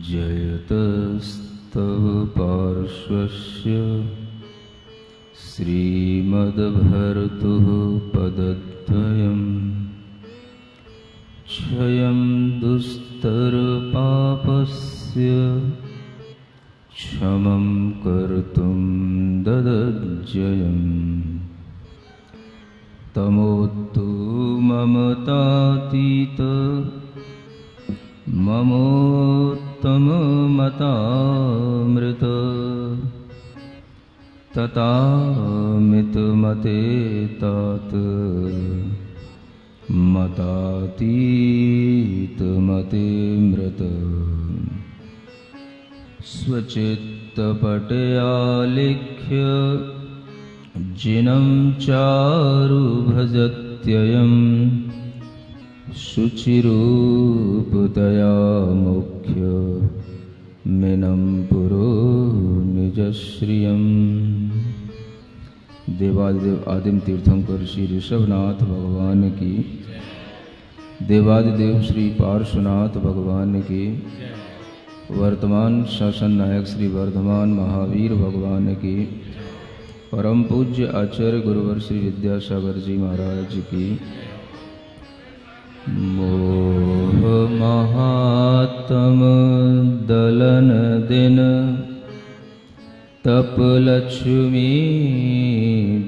जयतस्तव पार्श्वस्य श्रीमद्भर्तुः पदद्वयम् क्षयं दुस्तरपापस्य क्षमं कर्तुं ददज्जयम् तमोतु ममतातीत ममोत्तममतामृत ततामितमते तात मतातीतमतेऽमृत स्वचित्तपटयालेख्य जिनं चारुभजत्ययं शुचिरूपतया मुख्य मिनं पुरो निजश्रियम्। देवादिदेव आदिम तीर्थंकर श्री ऋषभनाथ भगवान की, देवादिदेव श्री पार्श्वनाथ भगवान की, वर्तमान शासन नायक श्री वर्धमान महावीर भगवान की, परम पूज्य आचार्य गुरुवर श्री विद्यासागर जी महाराज की। मोह महात्म दलन दिन तप लक्ष्मी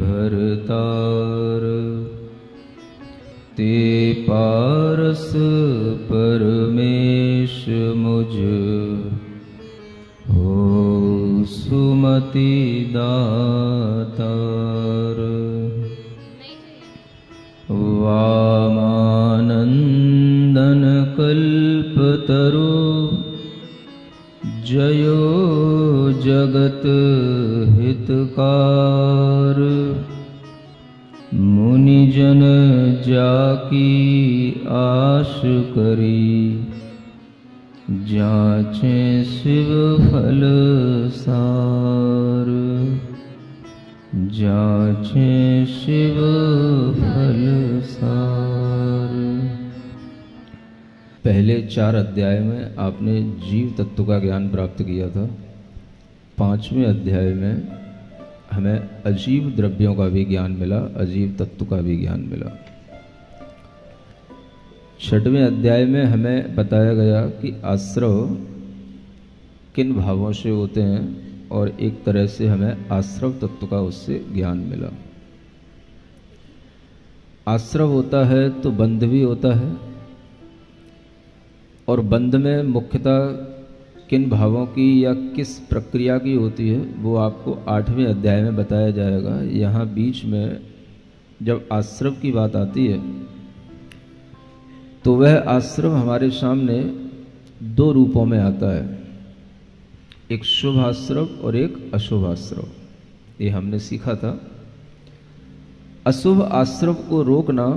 भरतार ते पारस परमेश मुझ हो सुमति दातार। वामानंदन कल्पतरु जयो जगत हितकार मुनिजन जाकी आश करी जाचे शिव फल सार जाचे शिव फल सार। पहले 4 अध्याय में आपने जीव तत्व का ज्ञान प्राप्त किया था। 5वें अध्याय में हमें अजीव द्रव्यों का भी ज्ञान मिला, अजीव तत्व का भी ज्ञान मिला। 6वें अध्याय में हमें बताया गया कि आश्रव किन भावों से होते हैं और एक तरह से हमें आश्रव तत्व का उससे ज्ञान मिला। आश्रव होता है तो बंध भी होता है, और बंध में मुख्यतः किन भावों की या किस प्रक्रिया की होती है वो आपको 8वें अध्याय में बताया जाएगा। यहाँ बीच में जब आश्रव की बात आती है तो वह आश्रव हमारे सामने 2 रूपों में आता है, एक शुभ आश्रव और एक अशुभ आश्रव। ये हमने सीखा था। अशुभ आश्रव को रोकना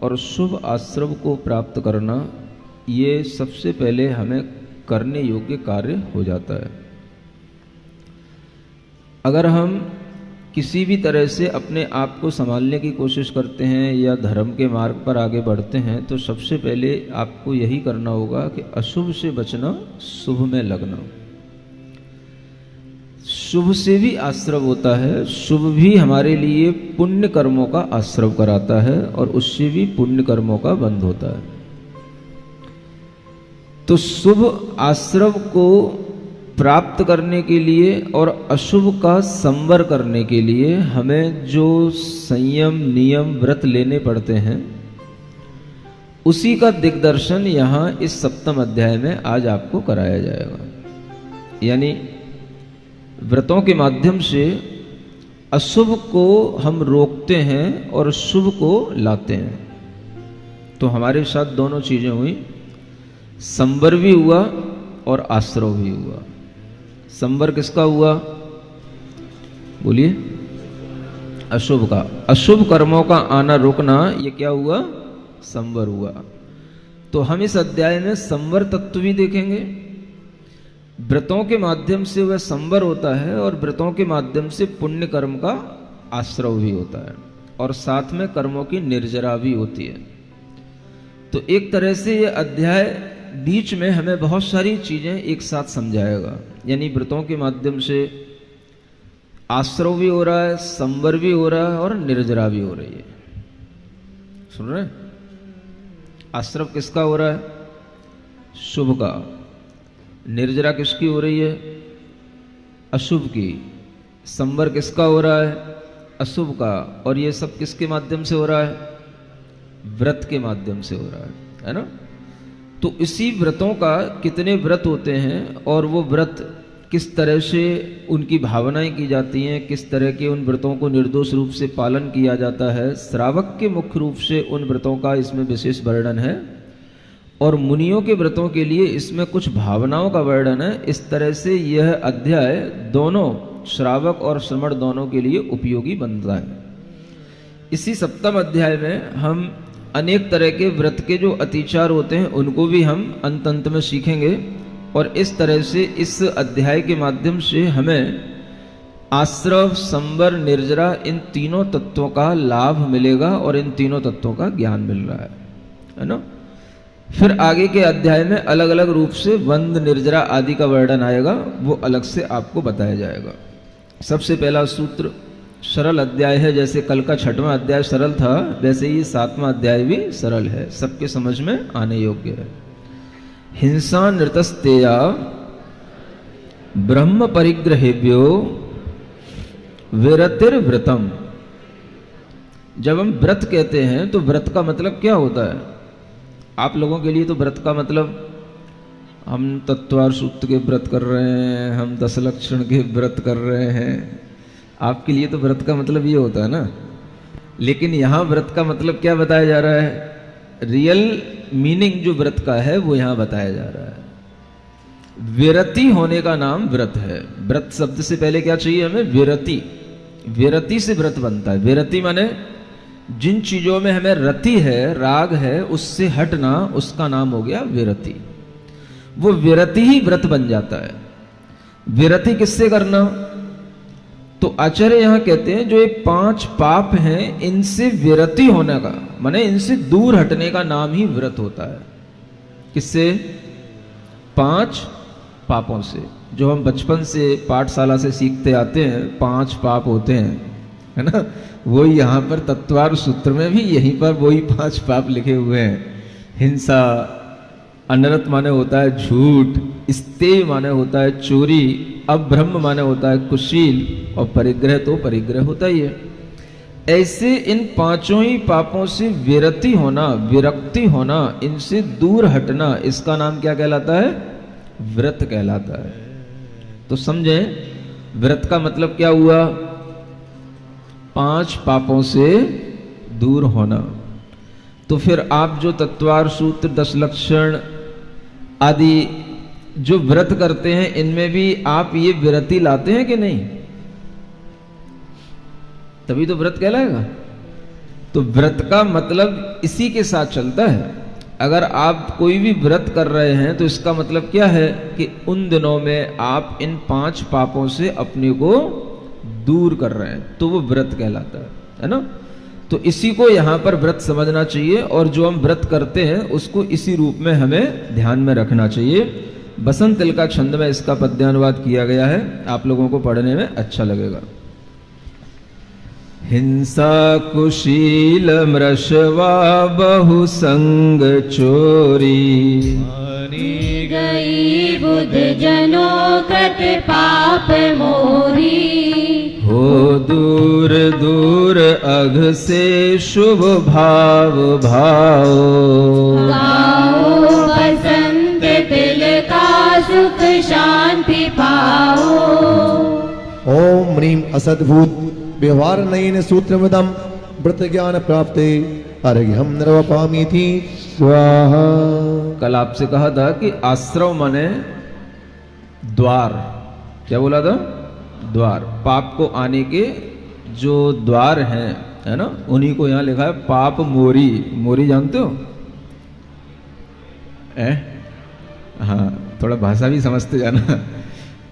और शुभ आश्रव को प्राप्त करना, ये सबसे पहले हमें करने योग्य कार्य हो जाता है। अगर हम किसी भी तरह से अपने आप को संभालने की कोशिश करते हैं या धर्म के मार्ग पर आगे बढ़ते हैं तो सबसे पहले आपको यही करना होगा कि अशुभ से बचना, शुभ में लगना। शुभ से भी आश्रव होता है, शुभ भी हमारे लिए पुण्य कर्मों का आश्रव कराता है और उससे भी पुण्य कर्मों का बंध होता है। तो शुभ आश्रव को प्राप्त करने के लिए और अशुभ का संवर करने के लिए हमें जो संयम, नियम, व्रत लेने पड़ते हैं उसी का दिग्दर्शन यहाँ इस 7वें अध्याय में आज आपको कराया जाएगा। यानी व्रतों के माध्यम से अशुभ को हम रोकते हैं और शुभ को लाते हैं। तो हमारे साथ दोनों चीजें हुई, संवर भी हुआ और आश्रव भी हुआ। संवर किसका हुआ? बोलिए। अशुभ का। अशुभ कर्मों का आना रोकना, ये क्या हुआ? संवर हुआ। तो हम इस अध्याय में संवर तत्व भी देखेंगे। व्रतों के माध्यम से वह संवर होता है और व्रतों के माध्यम से पुण्य कर्म का आश्रव भी होता है और साथ में कर्मों की निर्जरा भी होती है। तो एक तरह से यह अध्याय बीच में हमें बहुत सारी चीजें एक साथ समझाएगा, यानी व्रतों के माध्यम से आश्रव भी हो रहा है, संवर भी हो रहा है और निर्जरा भी हो रही है। सुन रहे हैं? आश्रव किसका हो रहा है? शुभ का। निर्जरा किसकी हो रही है? अशुभ की। संवर किसका हो रहा है? अशुभ का। और ये सब किसके माध्यम से हो रहा है? व्रत के माध्यम से हो रहा है ना? तो इसी व्रतों का कितने व्रत होते हैं और वो व्रत किस तरह से उनकी भावनाएं की जाती हैं, किस तरह के उन व्रतों को निर्दोष रूप से पालन किया जाता है, श्रावक के मुख्य रूप से उन व्रतों का इसमें विशेष वर्णन है और मुनियों के व्रतों के लिए इसमें कुछ भावनाओं का वर्णन है। इस तरह से यह अध्याय दोनों श्रावक और श्रमण दोनों के लिए उपयोगी बनता है। इसी सप्तम अध्याय में हम अनेक तरह के व्रत के जो अतिचार होते हैं उनको भी हम अंत में सीखेंगे और इस तरह से इस अध्याय के माध्यम से हमें आश्रव, संवर, निर्जरा इन तीनों तत्वों का लाभ मिलेगा और इन तीनों तत्वों का ज्ञान मिल रहा है ना? फिर आगे के अध्याय में अलग अलग रूप से वंद, निर्जरा आदि का वर्णन आएगा, वो अलग से आपको बताया जाएगा। सबसे पहला सूत्र सरल अध्याय है। जैसे कल का 6वां अध्याय सरल था, वैसे ही 7वां अध्याय भी सरल है, सबके समझ में आने योग्य है। हिंसा नृतस्तेया ब्रह्म परिग्रहेभ्यो विरतिर्व्रतम। जब हम व्रत कहते हैं तो व्रत का मतलब क्या होता है? आप लोगों के लिए तो व्रत का मतलब हम तत्वार सूक्त के व्रत कर रहे हैं, हम 10 लक्षण के व्रत कर रहे हैं। आपके लिए तो व्रत का मतलब ये होता है ना, लेकिन यहां व्रत का मतलब क्या बताया जा रहा है? रियल मीनिंग जो व्रत का है वो यहां बताया जा रहा है। विरति होने का नाम व्रत है। व्रत शब्द से पहले क्या चाहिए हमें? विरति। विरति से व्रत बनता है। विरति माने जिन चीजों में हमें रति है, राग है, उससे हटना, उसका नाम हो गया विरति। वो विरति ही व्रत बन जाता है। विरति किससे करना? तो आचार्य यहां कहते हैं जो ये 5 पाप हैं इनसे विरति होने का माने इनसे दूर हटने का नाम ही व्रत होता है। किससे? 5 पापों से, जो हम बचपन से पाठशाला से सीखते आते हैं। 5 पाप होते हैं, है ना? वही यहां पर तत्वार सूत्र में भी यहीं पर वही 5 पाप लिखे हुए हैं। हिंसा, अनर्थ माने होता है झूठ, स्तेय माने होता है चोरी, अब्रह्म माने होता है कुशील और परिग्रह तो परिग्रह होता ही है। ऐसे इन 5 ही पापों से विरति होना, विरक्ति होना, इनसे दूर हटना, इसका नाम क्या कहलाता है? व्रत कहलाता है। तो समझें व्रत का मतलब क्या हुआ? 5 पापों से दूर होना। तो फिर आप जो तत्वार सूत्र, 10 लक्षण आदि जो व्रत करते हैं इनमें भी आप ये विरति लाते हैं कि नहीं? तभी तो व्रत कहलाएगा। तो व्रत का मतलब इसी के साथ चलता है। अगर आप कोई भी व्रत कर रहे हैं तो इसका मतलब क्या है कि उन दिनों में आप इन 5 पापों से अपने को दूर कर रहे हैं, तो वो व्रत कहलाता है ना? तो इसी को यहां पर व्रत समझना चाहिए और जो हम व्रत करते हैं उसको इसी रूप में हमें ध्यान में रखना चाहिए। बसंत तिल का छंद में इसका पद्यानुवाद किया गया है, आप लोगों को पढ़ने में अच्छा लगेगा। हिंसा कुशील मृषवा बहु संग चोरी, मानी गई बुध जनों कृत पाप मोरी, हो दूर दूर अघ से शुभ भाव भाओ, गाओ बसंत तिल का सुख शांति पाओ। ओम ह्रीं असद्भूत व्यवहार नयन सूत्रमदम व्रत ज्ञान प्राप्ते अर्घ्यम निर्वपामीति स्वाहा। कल आपसे कहा था कि आश्रव माने द्वार। क्या बोला था? द्वार। पाप को आने के जो द्वार हैं, है ना, उन्हीं को यहाँ लिखा है पाप मोरी। मोरी जानते हो? हाँ, थोड़ा भाषा भी समझते जाना।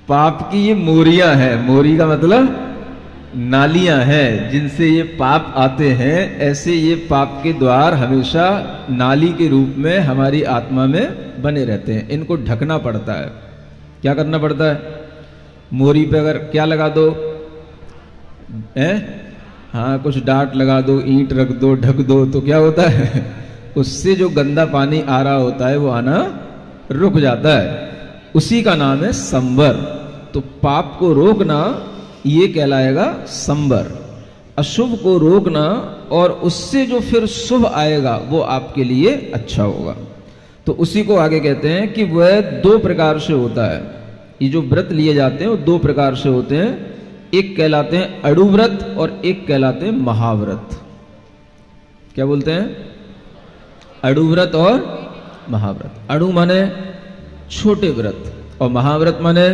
पाप की ये मोरियां है। मोरी का मतलब नालियां हैं जिनसे ये पाप आते हैं। ऐसे ये पाप के द्वार हमेशा नाली के रूप में हमारी आत्मा में बने रहते हैं। इनको ढकना पड़ता है। क्या करना पड़ता है? मोरी पे अगर क्या लगा दो, हाँ, कुछ डांट लगा दो, ईंट रख दो, ढक दो, तो क्या होता है? उससे जो गंदा पानी आ रहा होता है वो आना रुक जाता है। उसी का नाम है संवर। तो पाप को रोकना ये कहलाएगा संवर। अशुभ को रोकना और उससे जो फिर शुभ आएगा वो आपके लिए अच्छा होगा। तो उसी को आगे कहते हैं कि वह दो प्रकार से होता है। ये जो व्रत लिए जाते हैं वो दो प्रकार से होते हैं। एक कहलाते हैं अड़ु व्रत और एक कहलाते हैं महाव्रत। क्या बोलते हैं? अड़ु व्रत और महाव्रत। अड़ु माने छोटे व्रत और महाव्रत माने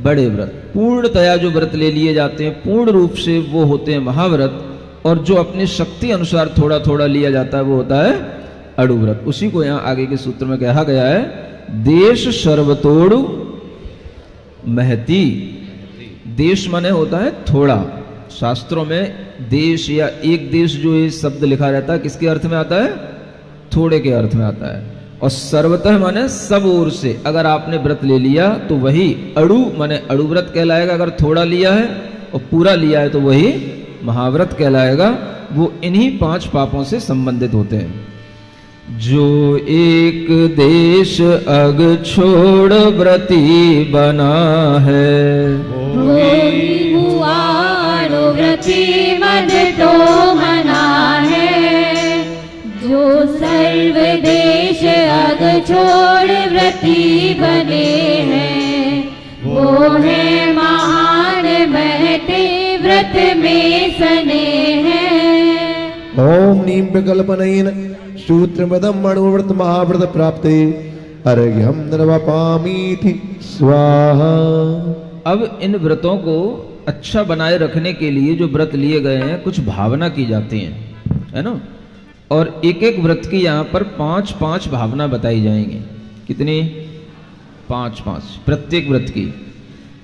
बड़े व्रत। पूर्णतया जो व्रत ले लिए जाते हैं पूर्ण रूप से वो होते हैं महाव्रत, और जो अपनी शक्ति अनुसार थोड़ा थोड़ा लिया जाता है वो होता है अड़ु व्रत। उसी को यहाँ आगे के सूत्र में कहा गया है, देश सर्वतोड़ु महती। देश माने होता है थोड़ा। शास्त्रों में देश या एक देश जो ये शब्द लिखा रहता है किसके अर्थ में आता है? थोड़े के अर्थ में आता है। और सर्वतः माने सब ओर से। अगर आपने व्रत ले लिया तो वही अड़ु माने अड़ु व्रत कहलाएगा। अगर थोड़ा लिया है और पूरा लिया है तो वही महाव्रत कहलाएगा। वो इन्हीं 5 पापों से संबंधित होते हैं। जो एक देश अग छोड़ व्रती बना है, वही हुआ व्रती मद तो मना है। जो सर्व देश अग छोड़ व्रती बने हैं, वो है महान महते व्रत में सने हैं। ओम नीम विकल्पनेन सूत्रमदम अणुव्रत महाव्रत प्राप्ते अर्घ्यम नर्वपामीति स्वाहा। अब इन व्रतों को अच्छा बनाए रखने के लिए जो व्रत लिए गए हैं कुछ भावना की जाती है, है ना। और एक एक व्रत की यहाँ पर 5-5 भावना बताई जाएंगी। कितनी? 5-5 प्रत्येक व्रत की।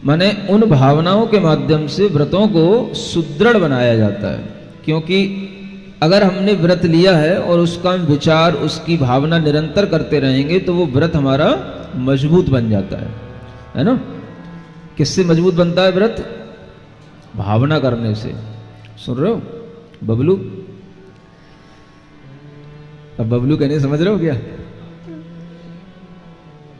माने उन भावनाओं के माध्यम से व्रतों को सुदृढ़ बनाया जाता है। क्योंकि अगर हमने व्रत लिया है और उसका विचार, उसकी भावना निरंतर करते रहेंगे तो वो व्रत हमारा मजबूत बन जाता है ना। किससे मजबूत बनता है व्रत? भावना करने से। सुन रहे हो बबलू? अब बबलू कहने समझ रहे हो क्या?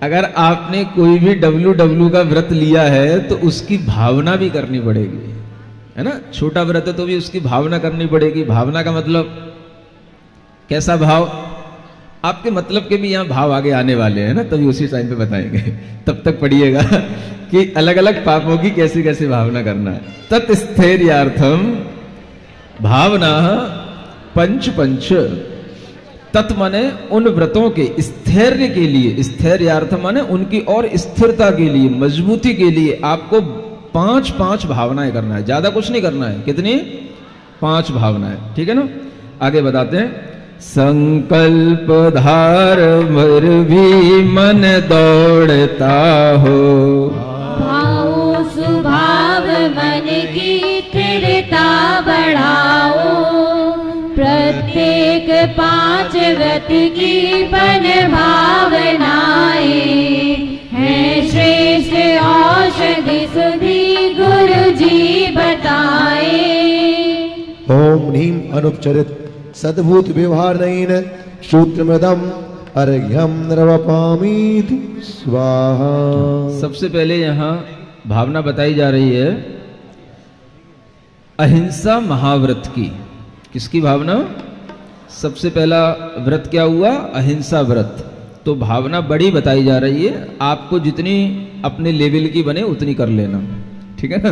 अगर आपने कोई भी WW का व्रत लिया है तो उसकी भावना भी करनी पड़ेगी, है ना। छोटा व्रत है तो भी उसकी भावना करनी पड़ेगी। भावना का मतलब कैसा भाव? आपके मतलब के भी यहां भाव आगे आने वाले हैं ना, तभी उसी टाइम पे बताएंगे। तब तक पढ़िएगा कि अलग अलग पापों की कैसे कैसे भावना करना है। तत्स्थैर्यार्थम भावना पंच पंच। तत् माने उन व्रतों के स्थैर्य के लिए, स्थैर्यार्थ माने उनकी और स्थिरता के लिए, मजबूती के लिए आपको 5-5 भावनाएं करना है। ज्यादा कुछ नहीं करना है। कितनी? 5 भावनाएं। ठीक है ना। आगे बताते हैं, संकल्प धार भर भी मन दौड़ता हो, भाव स्वभाव मन की स्थिरता बढ़ाओ। प्रत्येक 5 व्रत की बन भावनाएं हैं श्रेष्ठ औषधि सुधी गुरु जी बताए। ओम नीम अनुपचरित सद्भूत व्यवहार नयन सूत्रमदम अर्घ्यम नर्वपामीति स्वाहा। सबसे पहले यहाँ भावना बताई जा रही है अहिंसा महाव्रत की। किसकी भावना? सबसे पहला व्रत क्या हुआ? अहिंसा व्रत। तो भावना बड़ी बताई जा रही है। आपको जितनी अपने लेवल की बने उतनी कर लेना, ठीक है ना।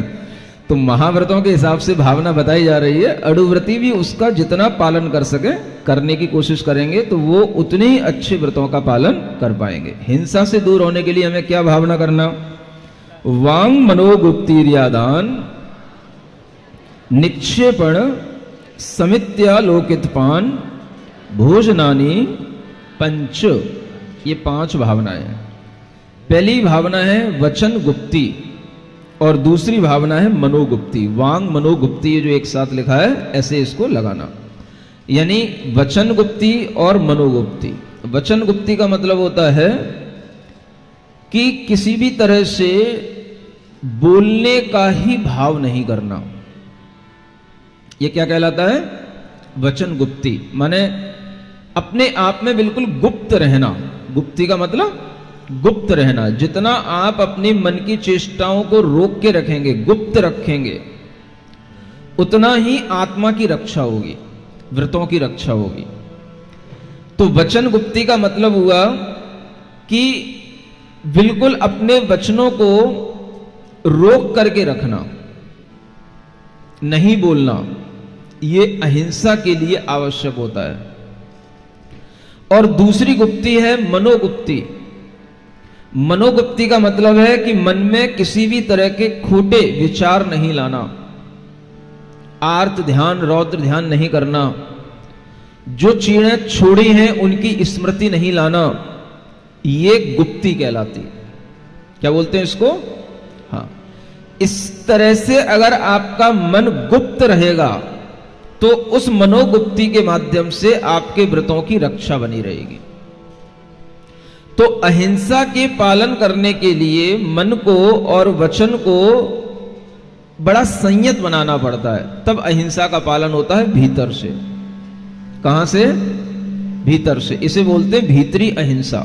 तो महाव्रतों के हिसाब से भावना बताई जा रही है। अड़ुव्रती भी उसका जितना पालन कर सके करने की कोशिश करेंगे तो वो उतने ही अच्छे व्रतों का पालन कर पाएंगे। हिंसा से दूर होने के लिए हमें क्या भावना करना? वांग मनोगुप्तिर्यादान निक्षेपण समित्यालोकितपान भोजनानि पंच, ये 5 भावनाएं हैं। पहली भावना है वचन गुप्ती और दूसरी भावना है मनोगुप्ती। वांग मनोगुप्ती, ये जो एक साथ लिखा है ऐसे इसको लगाना, यानी वचन गुप्ती और मनोगुप्ती। वचन गुप्ती का मतलब होता है कि किसी भी तरह से बोलने का ही भाव नहीं करना। ये क्या कहलाता है? वचन गुप्ती, माने अपने आप में बिल्कुल गुप्त रहना। गुप्ती का मतलब गुप्त रहना। जितना आप अपनी मन की चेष्टाओं को रोक के रखेंगे, गुप्त रखेंगे, उतना ही आत्मा की रक्षा होगी, व्रतों की रक्षा होगी। तो वचन गुप्ती का मतलब हुआ कि बिल्कुल अपने वचनों को रोक करके रखना, नहीं बोलना। ये अहिंसा के लिए आवश्यक होता है। और दूसरी गुप्ती है मनोगुप्ती। मनोगुप्ती का मतलब है कि मन में किसी भी तरह के खोटे विचार नहीं लाना, आर्त ध्यान रौद्र ध्यान नहीं करना, जो चीजें छोड़ी हैं उनकी स्मृति नहीं लाना। ये गुप्ती कहलाती। क्या बोलते हैं इसको? हाँ, इस तरह से अगर आपका मन गुप्त रहेगा तो उस मनोगुप्ती के माध्यम से आपके व्रतों की रक्षा बनी रहेगी। तो अहिंसा के पालन करने के लिए मन को और वचन को बड़ा संयत बनाना पड़ता है, तब अहिंसा का पालन होता है भीतर से। कहां से? भीतर से। इसे बोलते हैं भीतरी अहिंसा।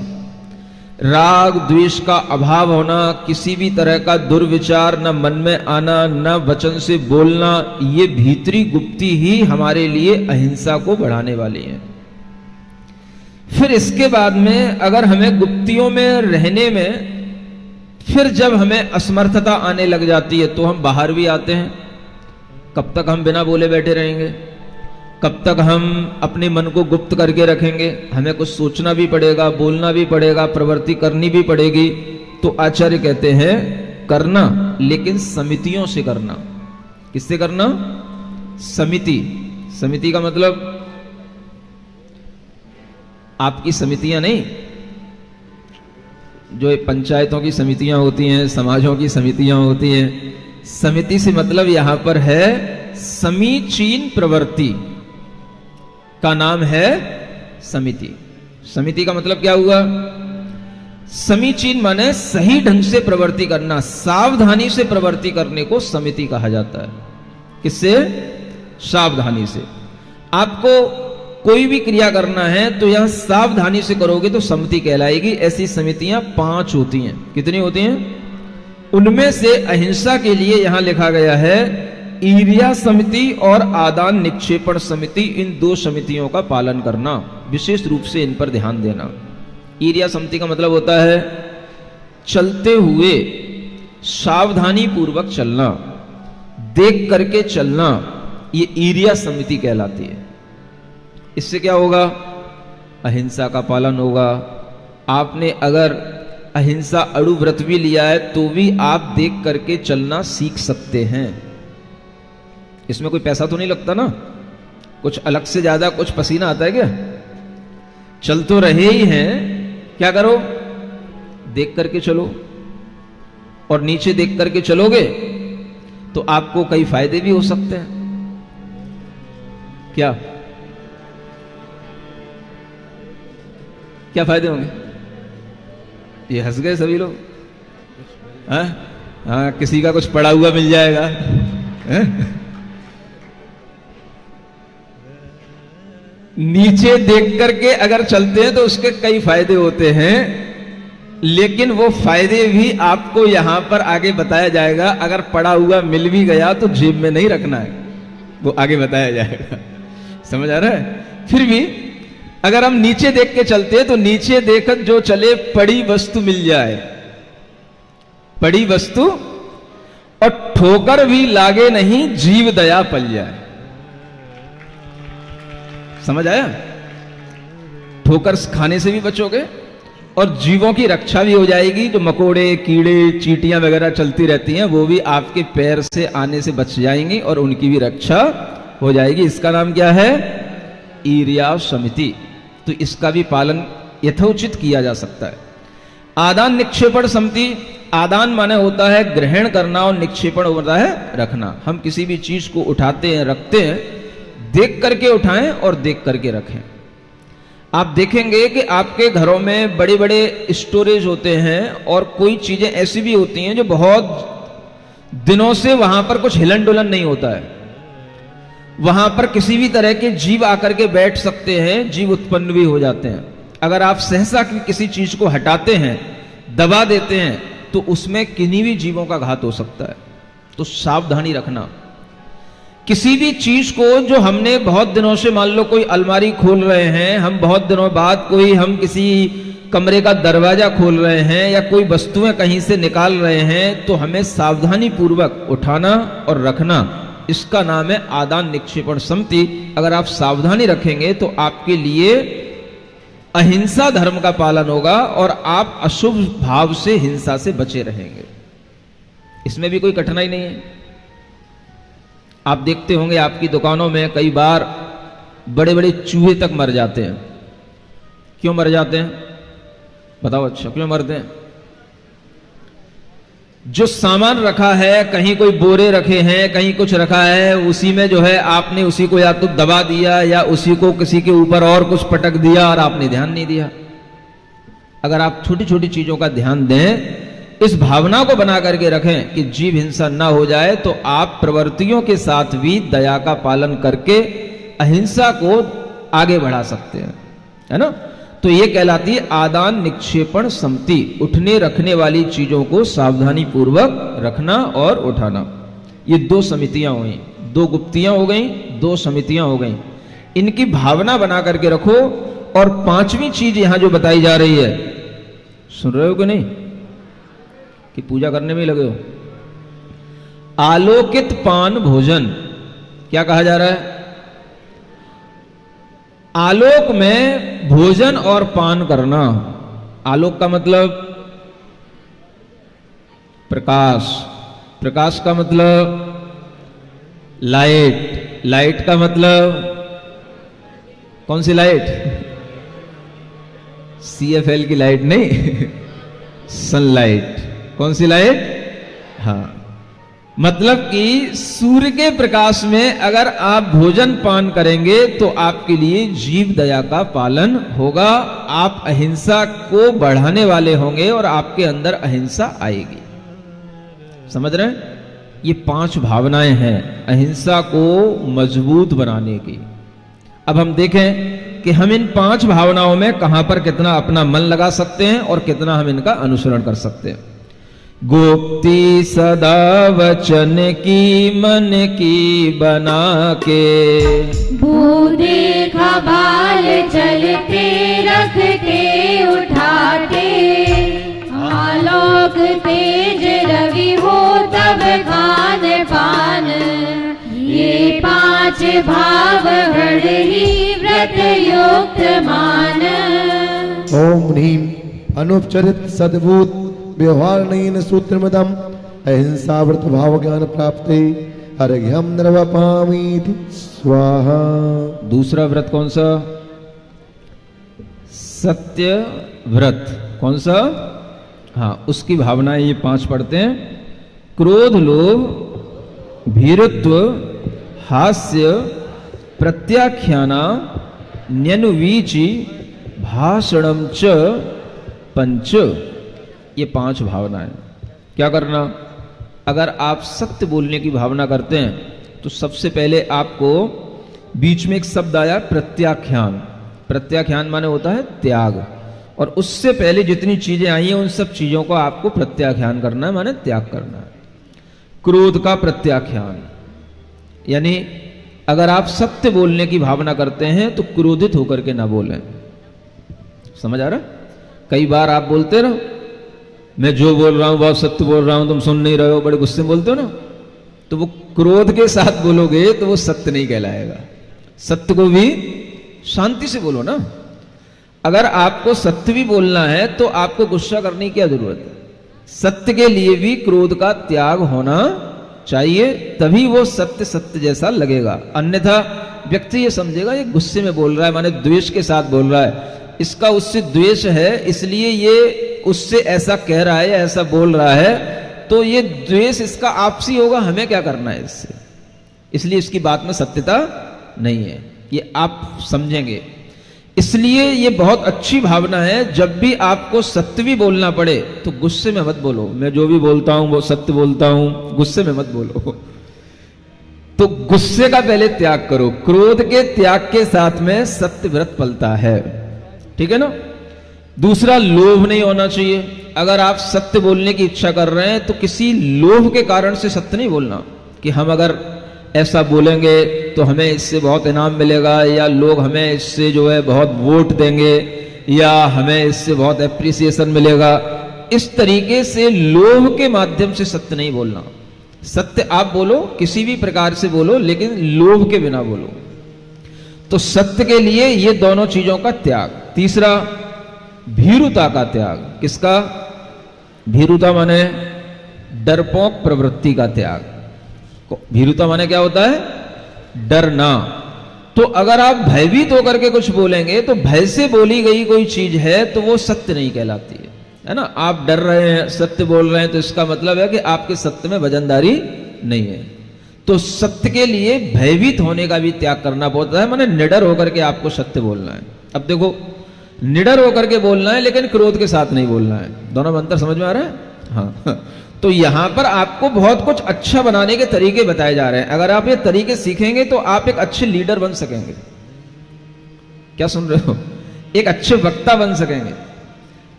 राग द्वेष का अभाव होना, किसी भी तरह का दुर्विचार न मन में आना, न वचन से बोलना, ये भीतरी गुप्ती ही हमारे लिए अहिंसा को बढ़ाने वाली है। फिर इसके बाद में अगर हमें गुप्तियों में रहने में फिर जब हमें असमर्थता आने लग जाती है तो हम बाहर भी आते हैं। कब तक हम बिना बोले बैठे रहेंगे? कब तक हम अपने मन को गुप्त करके रखेंगे? हमें कुछ सोचना भी पड़ेगा, बोलना भी पड़ेगा, प्रवृत्ति करनी भी पड़ेगी। तो आचार्य कहते हैं करना, लेकिन समितियों से करना। किससे करना? समिति। समिति का मतलब आपकी समितियां नहीं, जो पंचायतों की समितियां होती हैं, समाजों की समितियां होती हैं। समिति से मतलब यहां पर है समीचीन प्रवृत्ति का नाम है समिति। समिति का मतलब क्या हुआ? समीचीन माने सही ढंग से प्रवृत्ति करना, सावधानी से प्रवृत्ति करने को समिति कहा जाता है। किससे? सावधानी से। आपको कोई भी क्रिया करना है तो यहां सावधानी से करोगे तो समिति कहलाएगी। ऐसी समितियां 5 होती हैं। कितनी होती हैं? उनमें से अहिंसा के लिए यहां लिखा गया है ईर्ष्या समिति और आदान निक्षेपण समिति। इन 2 समितियों का पालन करना, विशेष रूप से इन पर ध्यान देना। ईर्ष्या समिति का मतलब होता है चलते हुए सावधानी पूर्वक चलना, देख करके चलना। ये ईर्ष्या समिति कहलाती है। इससे क्या होगा? अहिंसा का पालन होगा। आपने अगर अहिंसा अणु व्रत भी लिया है तो भी आप देख करके चलना सीख सकते हैं। इसमें कोई पैसा तो नहीं लगता ना, कुछ अलग से ज्यादा कुछ पसीना आता है क्या? चल तो रहे ही हैं, क्या करो? देख करके चलो। और नीचे देख करके चलोगे तो आपको कई फायदे भी हो सकते हैं। क्या क्या फायदे होंगे? ये हंस गए सभी लोग। हाँ, किसी का कुछ पड़ा हुआ मिल जाएगा। नीचे देख करके अगर चलते हैं तो उसके कई फायदे होते हैं, लेकिन वो फायदे भी आपको यहां पर आगे बताया जाएगा। अगर पड़ा हुआ मिल भी गया तो जेब में नहीं रखना है, वो आगे बताया जाएगा। समझ आ रहा है? फिर भी अगर हम नीचे देख के चलते हैं तो नीचे देखकर जो चले, पड़ी वस्तु मिल जाए, पड़ी वस्तु, और ठोकर भी लागे नहीं, जीव दया पल जाए। समझ आया? ठोकर खाने से भी बचोगे और जीवों की रक्षा भी हो जाएगी। जो मकोड़े, कीड़े, चींटियां वगैरह चलती रहती हैं वो भी आपके पैर से आने से बच जाएंगी और उनकी भी रक्षा हो जाएगी। इसका नाम क्या है? ईर्या समिति। तो इसका भी पालन यथोचित किया जा सकता है। आदान निक्षेपण समिति, आदान माने होता है ग्रहण करना और निक्षेपण होता है रखना। हम किसी भी चीज को उठाते हैं, रखते हैं, देख करके उठाएं और देख करके रखें। आप देखेंगे कि आपके घरों में बड़े बड़े स्टोरेज होते हैं और कोई चीजें ऐसी भी होती हैं जो बहुत दिनों से वहां पर कुछ हिलन डुलन नहीं होता है। वहां पर किसी भी तरह के जीव आकर के बैठ सकते हैं, जीव उत्पन्न भी हो जाते हैं। अगर आप सहसा किसी चीज को हटाते हैं, दबा देते हैं, तो उसमें किन्हीं भी जीवों का घात हो सकता है। तो सावधानी रखना। किसी भी चीज को जो हमने बहुत दिनों से, मान लो कोई अलमारी खोल रहे हैं, हम बहुत दिनों बाद कोई हम किसी कमरे का दरवाजा खोल रहे हैं या कोई वस्तुएं कहीं से निकाल रहे हैं, तो हमें सावधानी पूर्वक उठाना और रखना। इसका नाम है आदान निक्षेपण समिति। अगर आप सावधानी रखेंगे तो आपके लिए अहिंसा धर्म का पालन होगा और आप अशुभ भाव से, हिंसा से बचे रहेंगे। इसमें भी कोई कठिनाई नहीं है। आप देखते होंगे आपकी दुकानों में कई बार बड़े बड़े चूहे तक मर जाते हैं। क्यों मर जाते हैं बताओ? अच्छा, क्यों मरते हैं? जो सामान रखा है, कहीं कोई बोरे रखे हैं, कहीं कुछ रखा है, उसी में जो है आपने उसी को या तो दबा दिया या उसी को किसी के ऊपर और कुछ पटक दिया और आपने ध्यान नहीं दिया। अगर आप छोटी छोटी चीजों का ध्यान दें, इस भावना को बना करके रखें कि जीव हिंसा ना हो जाए, तो आप प्रवृत्तियों के साथ भी दया का पालन करके अहिंसा को आगे बढ़ा सकते हैं, है ना। तो ये कहलाती है आदान निक्षेपण समिति। उठने रखने वाली चीजों को सावधानी पूर्वक रखना और उठाना। ये दो समितियां हुई, दो गुप्तियां हो गई, दो समितियां हो गई। इनकी भावना बना करके रखो। और पांचवी चीज यहां जो बताई जा रही है, सुन रहे हो कि नहीं, कि पूजा करने में लगे हो? आलोकित पान भोजन। क्या कहा जा रहा है? आलोक में भोजन और पान करना। आलोक का मतलब प्रकाश, प्रकाश का मतलब लाइट, लाइट का मतलब कौन सी लाइट? CFL की लाइट नहीं, सनलाइट। कौन सी लाइट? हाँ, मतलब कि सूर्य के प्रकाश में अगर आप भोजन पान करेंगे तो आपके लिए जीव दया का पालन होगा। आप अहिंसा को बढ़ाने वाले होंगे और आपके अंदर अहिंसा आएगी। समझ रहे हैं? ये 5 भावनाएं हैं अहिंसा को मजबूत बनाने की। अब हम देखें कि हम इन 5 भावनाओं में कहां पर कितना अपना मन लगा सकते हैं और कितना हम इनका अनुसरण कर सकते हैं। गोप्ती सदा वचन की मन की बना के, बूढ़े खबाल चलते रखते उठाते, आलोक तेज रवि हो तब खान पान, ये 5 भाव हरि व्रत युक्त मान। ओम ह्रीं अनुपचरित सद्भूत व्यवहार नयन सूत्रमदम अहिंसा व्रत भाव ज्ञान प्राप्ति अर्घ्यम नर्वपामीति स्वाहा। दूसरा व्रत कौन सा? सत्य व्रत। कौन सा? हाँ, उसकी भावनाएं ये 5 पढ़ते हैं। क्रोध, लोभ, भीरुत्व, हास्य, प्रत्याख्याना, न्यनुवीचि, भाषणम च पंच। ये 5 भावनाएं। क्या करना? अगर आप सत्य बोलने की भावना करते हैं तो सबसे पहले आपको बीच में एक शब्द आया प्रत्याख्यान। प्रत्याख्यान माने होता है त्याग, और उससे पहले जितनी चीजें आई हैं उन सब चीजों को आपको प्रत्याख्यान करना है, माने त्याग करना है। क्रोध का प्रत्याख्यान, यानी अगर आप सत्य बोलने की भावना करते हैं तो क्रोधित होकर के ना बोलें। समझ आ रहा? कई बार आप बोलते रहो मैं जो बोल रहा हूं बहुत सत्य बोल रहा हूं, तुम सुन नहीं रहे हो, बड़े गुस्से में बोलते हो ना, तो वो क्रोध के साथ बोलोगे तो वो सत्य नहीं कहलाएगा। सत्य को भी शांति से बोलो ना। अगर आपको सत्य भी बोलना है तो आपको गुस्सा करने की क्या जरूरत है? सत्य के लिए भी क्रोध का त्याग होना चाहिए, तभी वो सत्य सत्य जैसा लगेगा। अन्यथा व्यक्ति ये समझेगा ये गुस्से में बोल रहा है, माने द्वेष के साथ बोल रहा है, इसका उससे द्वेष है इसलिए ये उससे ऐसा कह रहा है या ऐसा बोल रहा है, तो ये द्वेष इसका आपसी होगा, हमें क्या करना है इससे। इसलिए इसकी बात में सत्यता नहीं है, ये आप समझेंगे। इसलिए ये बहुत अच्छी भावना है, जब भी आपको सत्य भी बोलना पड़े तो गुस्से में मत बोलो। मैं जो भी बोलता हूं वो सत्य बोलता हूं, गुस्से में मत बोलो। तो गुस्से का पहले त्याग करो। क्रोध के त्याग के साथ में सत्य व्रत पलता है, ठीक है ना। दूसरा, लोभ नहीं होना चाहिए। अगर आप सत्य बोलने की इच्छा कर रहे हैं तो किसी लोभ के कारण से सत्य नहीं बोलना कि हम अगर ऐसा बोलेंगे तो हमें इससे बहुत इनाम मिलेगा, या लोग हमें इससे जो है बहुत वोट देंगे, या हमें इससे बहुत एप्रिसिएशन मिलेगा। इस तरीके से लोभ के माध्यम से सत्य नहीं बोलना। सत्य आप बोलो, किसी भी प्रकार से बोलो, लेकिन लोभ के बिना बोलो। तो सत्य के लिए ये दोनों चीजों का त्याग। तीसरा, भीरुता का त्याग। किसका? भीरुता माने डरपोक प्रवृत्ति का त्याग। भीरुता माने क्या होता है? डरना। तो अगर आप भयभीत होकर के कुछ बोलेंगे तो भय से बोली गई कोई चीज है तो वो सत्य नहीं कहलाती है ना। आप डर रहे हैं, सत्य बोल रहे हैं, तो इसका मतलब है कि आपके सत्य में वजनदारी नहीं है। तो सत्य के लिए भयभीत होने का भी त्याग करना पड़ता है, माने निडर होकर के आपको सत्य बोलना है। अब देखो, निडर होकर के बोलना है लेकिन क्रोध के साथ नहीं बोलना है। दोनों में अंतर समझ में आ रहा है? हाँ। तो यहां पर आपको बहुत कुछ अच्छा बनाने के तरीके बताए जा रहे हैं। अगर आप ये तरीके सीखेंगे तो आप एक अच्छे लीडर बन सकेंगे। क्या सुन रहे हो? एक अच्छे वक्ता बन सकेंगे।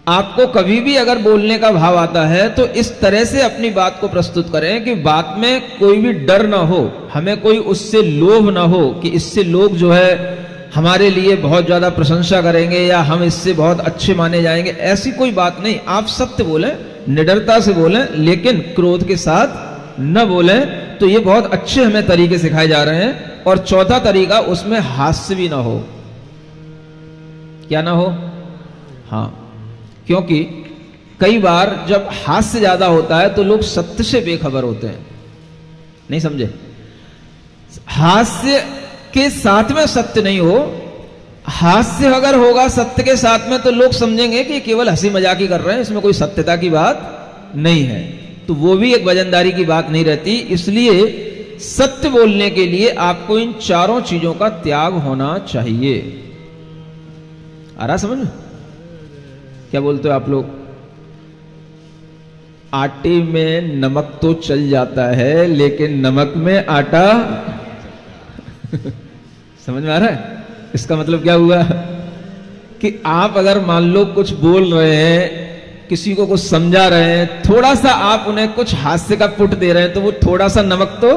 आपको कभी भी अगर बोलने का भाव आता है तो इस तरह से अपनी बात को प्रस्तुत करें कि बात में कोई भी डर ना हो, हमें कोई उससे लोभ ना हो कि इससे लोग जो है हमारे लिए बहुत ज्यादा प्रशंसा करेंगे या हम इससे बहुत अच्छे माने जाएंगे। ऐसी कोई बात नहीं। आप सत्य बोलें, निडरता से बोलें, लेकिन क्रोध के साथ न बोलें। तो ये बहुत अच्छे हमें तरीके सिखाए जा रहे हैं। और चौथा तरीका, उसमें हास्य भी ना हो। क्या ना हो? हाँ, क्योंकि कई बार जब हास्य ज्यादा होता है तो लोग सत्य से बेखबर होते हैं। नहीं समझे? हास्य के साथ में सत्य नहीं हो। हास्य अगर होगा सत्य के साथ में तो लोग समझेंगे कि केवल हंसी मजाक ही कर रहे हैं, इसमें कोई सत्यता की बात नहीं है। तो वो भी एक वजनदारी की बात नहीं रहती। इसलिए सत्य बोलने के लिए आपको इन चारों चीजों का त्याग होना चाहिए। आ रहा समझ में? क्या बोलते हो आप लोग? आटे में नमक तो चल जाता है लेकिन नमक में आटा समझ में आ रहा है? इसका मतलब क्या हुआ कि आप अगर मान लो कुछ बोल रहे हैं, किसी को कुछ समझा रहे हैं, थोड़ा सा आप उन्हें कुछ हास्य का पुट दे रहे हैं तो वो थोड़ा सा नमक तो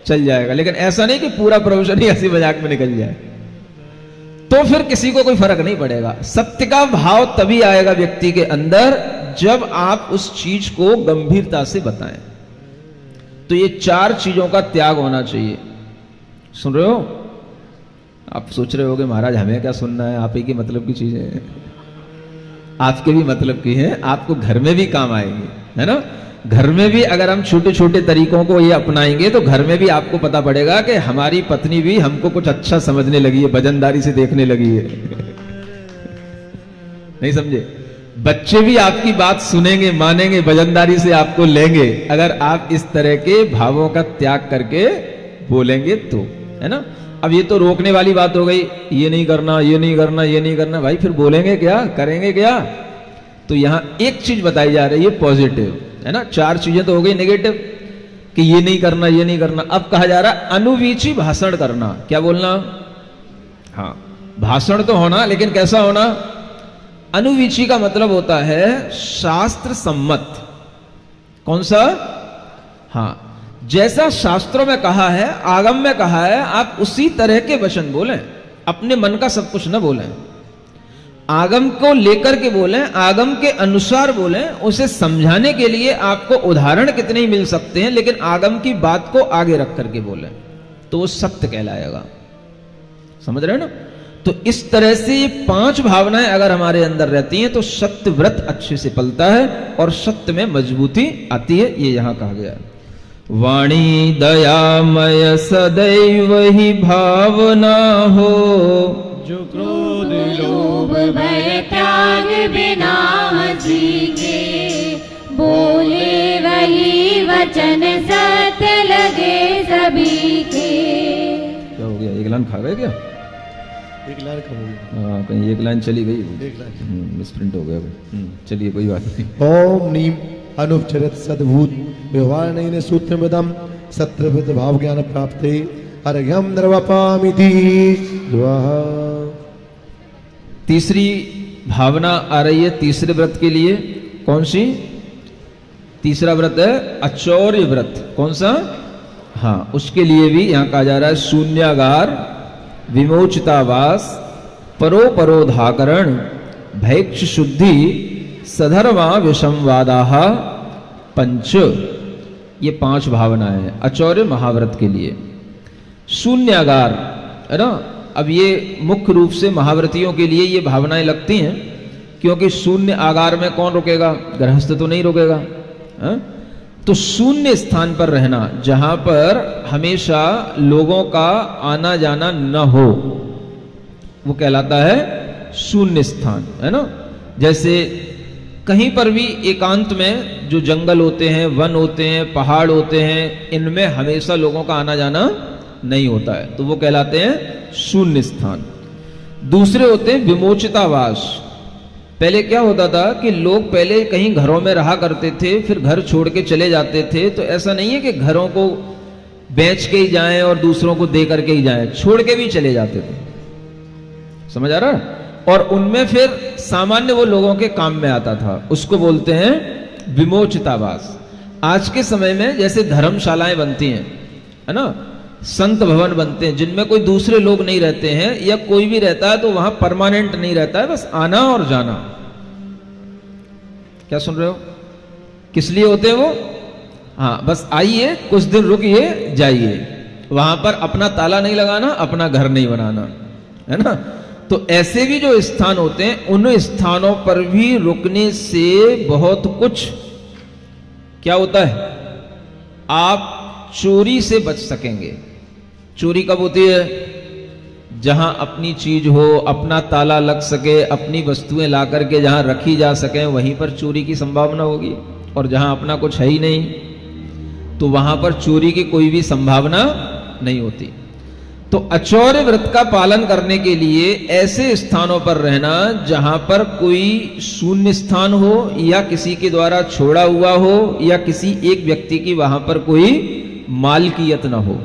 चल जाएगा, लेकिन ऐसा नहीं कि पूरा प्रोफेशन ही हंसी मजाक में निकल जाए। तो फिर किसी को कोई फर्क नहीं पड़ेगा। सत्य का भाव तभी आएगा व्यक्ति के अंदर जब आप उस चीज को गंभीरता से बताएं। तो ये चार चीजों का त्याग होना चाहिए। सुन रहे हो? आप सोच रहे होगे महाराज हमें क्या सुनना है, आप ही की मतलब की चीजें हैं। आपके भी मतलब की है, आपको घर में भी काम आएंगे, है ना। घर में भी अगर हम छोटे छोटे तरीकों को ये अपनाएंगे तो घर में भी आपको पता पड़ेगा कि हमारी पत्नी भी हमको कुछ अच्छा समझने लगी है, वजनदारी से देखने लगी है। नहीं समझे? बच्चे भी आपकी बात सुनेंगे, मानेंगे, वजनदारी से आपको लेंगे अगर आप इस तरह के भावों का त्याग करके बोलेंगे तो, है ना। अब ये तो रोकने वाली बात हो गई, ये नहीं करना, ये नहीं करना, ये नहीं करना। भाई फिर बोलेंगे क्या, करेंगे क्या? तो यहां एक चीज बताई जा रही है पॉजिटिव, है ना। चार चीजें तो हो गई नेगेटिव कि ये नहीं करना, ये नहीं करना। अब कहा जा रहा है अनुवीची भाषण करना। क्या बोलना? हाँ, भाषण तो होना, लेकिन कैसा होना? अनुवीची का मतलब होता है शास्त्र सम्मत। कौन सा? हाँ, जैसा शास्त्रों में कहा है, आगम में कहा है, आप उसी तरह के वचन बोलें। अपने मन का सब कुछ न बोलें, आगम को लेकर के बोलें, आगम के अनुसार बोलें। उसे समझाने के लिए आपको उदाहरण कितने ही मिल सकते हैं, लेकिन आगम की बात को आगे रख करके बोलें तो वो सत्य कहलाएगा। समझ रहे हो ना? तो इस तरह से ये 5 भावनाएं अगर हमारे अंदर रहती हैं तो सत्य व्रत अच्छे से पलता है और सत्य में मजबूती आती है, ये यहां कहा गया है। वाणी दयामय सदैव ही भावना हो, जो क्रोध लोभ भय त्याग बिना सीखे, बोले वही वचन सत्य लगे सभी के। क्या हो गया, एक लाइन खा गए क्या? एक लाइन कम हो गई। हाँ, कहीं एक लाइन चली गई, एक लाइन मिसप्रिंट हो गया। चलिए कोई बात नहीं। ओम नीम अनुपचरित सद्भूत व्यवहार नहीं सूत्र मदम सत्रवृत भाव ज्ञान प्राप्त अर्घ्यम नर्वपामिति। तीसरी भावना आ रही है तीसरे व्रत के लिए। कौन सी? तीसरा व्रत है अचौर्य व्रत। कौन सा? हाँ, उसके लिए भी यहां कहा जा रहा है शून्यागार, विमोचितावास, परोपरोधाकरण, भैक्ष शुद्धि, सधर्मा विषमवादाः पंच। ये 5 भावनाएं हैं अचौर्य महाव्रत के लिए। शून्यागार है ना, अब ये मुख्य रूप से महाव्रतियों के लिए ये भावनाएं लगती हैं, क्योंकि शून्य आगार में कौन रुकेगा? गृहस्थ तो नहीं रुकेगा। है? तो शून्य स्थान पर रहना, जहां पर हमेशा लोगों का आना जाना न हो, वो कहलाता है शून्य स्थान, है ना। जैसे कहीं पर भी एकांत में जो जंगल होते हैं, वन होते हैं, पहाड़ होते हैं, इनमें हमेशा लोगों का आना जाना नहीं होता है, तो वो कहलाते हैं शून्य स्थान। दूसरे होते हैं विमोचितावास। पहले क्या होता था कि लोग पहले कहीं घरों में रहा करते थे, फिर घर छोड़ के चले जाते थे। तो ऐसा नहीं है कि घरों को बेच के ही जाएं और दूसरों को दे करके ही जाएं, छोड़ के भी चले जाते थे। समझ आ रहा है? और उनमें फिर सामान्य वो लोगों के काम में आता था, उसको बोलते हैं विमोचितावास। आज के समय में जैसे धर्मशालाएं बनती हैं, है ना, संत भवन बनते हैं, जिनमें कोई दूसरे लोग नहीं रहते हैं, या कोई भी रहता है तो वहां परमानेंट नहीं रहता है, बस आना और जाना। क्या सुन रहे हो? किस लिए होते हैं वो? हाँ, बस आइए, कुछ दिन रुकिए, जाइए। वहां पर अपना ताला नहीं लगाना, अपना घर नहीं बनाना, है ना। तो ऐसे भी जो स्थान होते हैं, उन स्थानों पर भी रुकने से बहुत कुछ क्या होता है, आप चोरी से बच सकेंगे। चोरी कब होती है? जहां अपनी चीज हो, अपना ताला लग सके, अपनी वस्तुएं ला करके जहां रखी जा सके, वहीं पर चोरी की संभावना होगी। और जहां अपना कुछ है ही नहीं, तो वहां पर चोरी की कोई भी संभावना नहीं होती। तो अचौर्य व्रत का पालन करने के लिए ऐसे स्थानों पर रहना जहां पर कोई शून्य स्थान हो, या किसी के द्वारा छोड़ा हुआ हो, या किसी एक व्यक्ति की वहां पर कोई मालकियत न हो,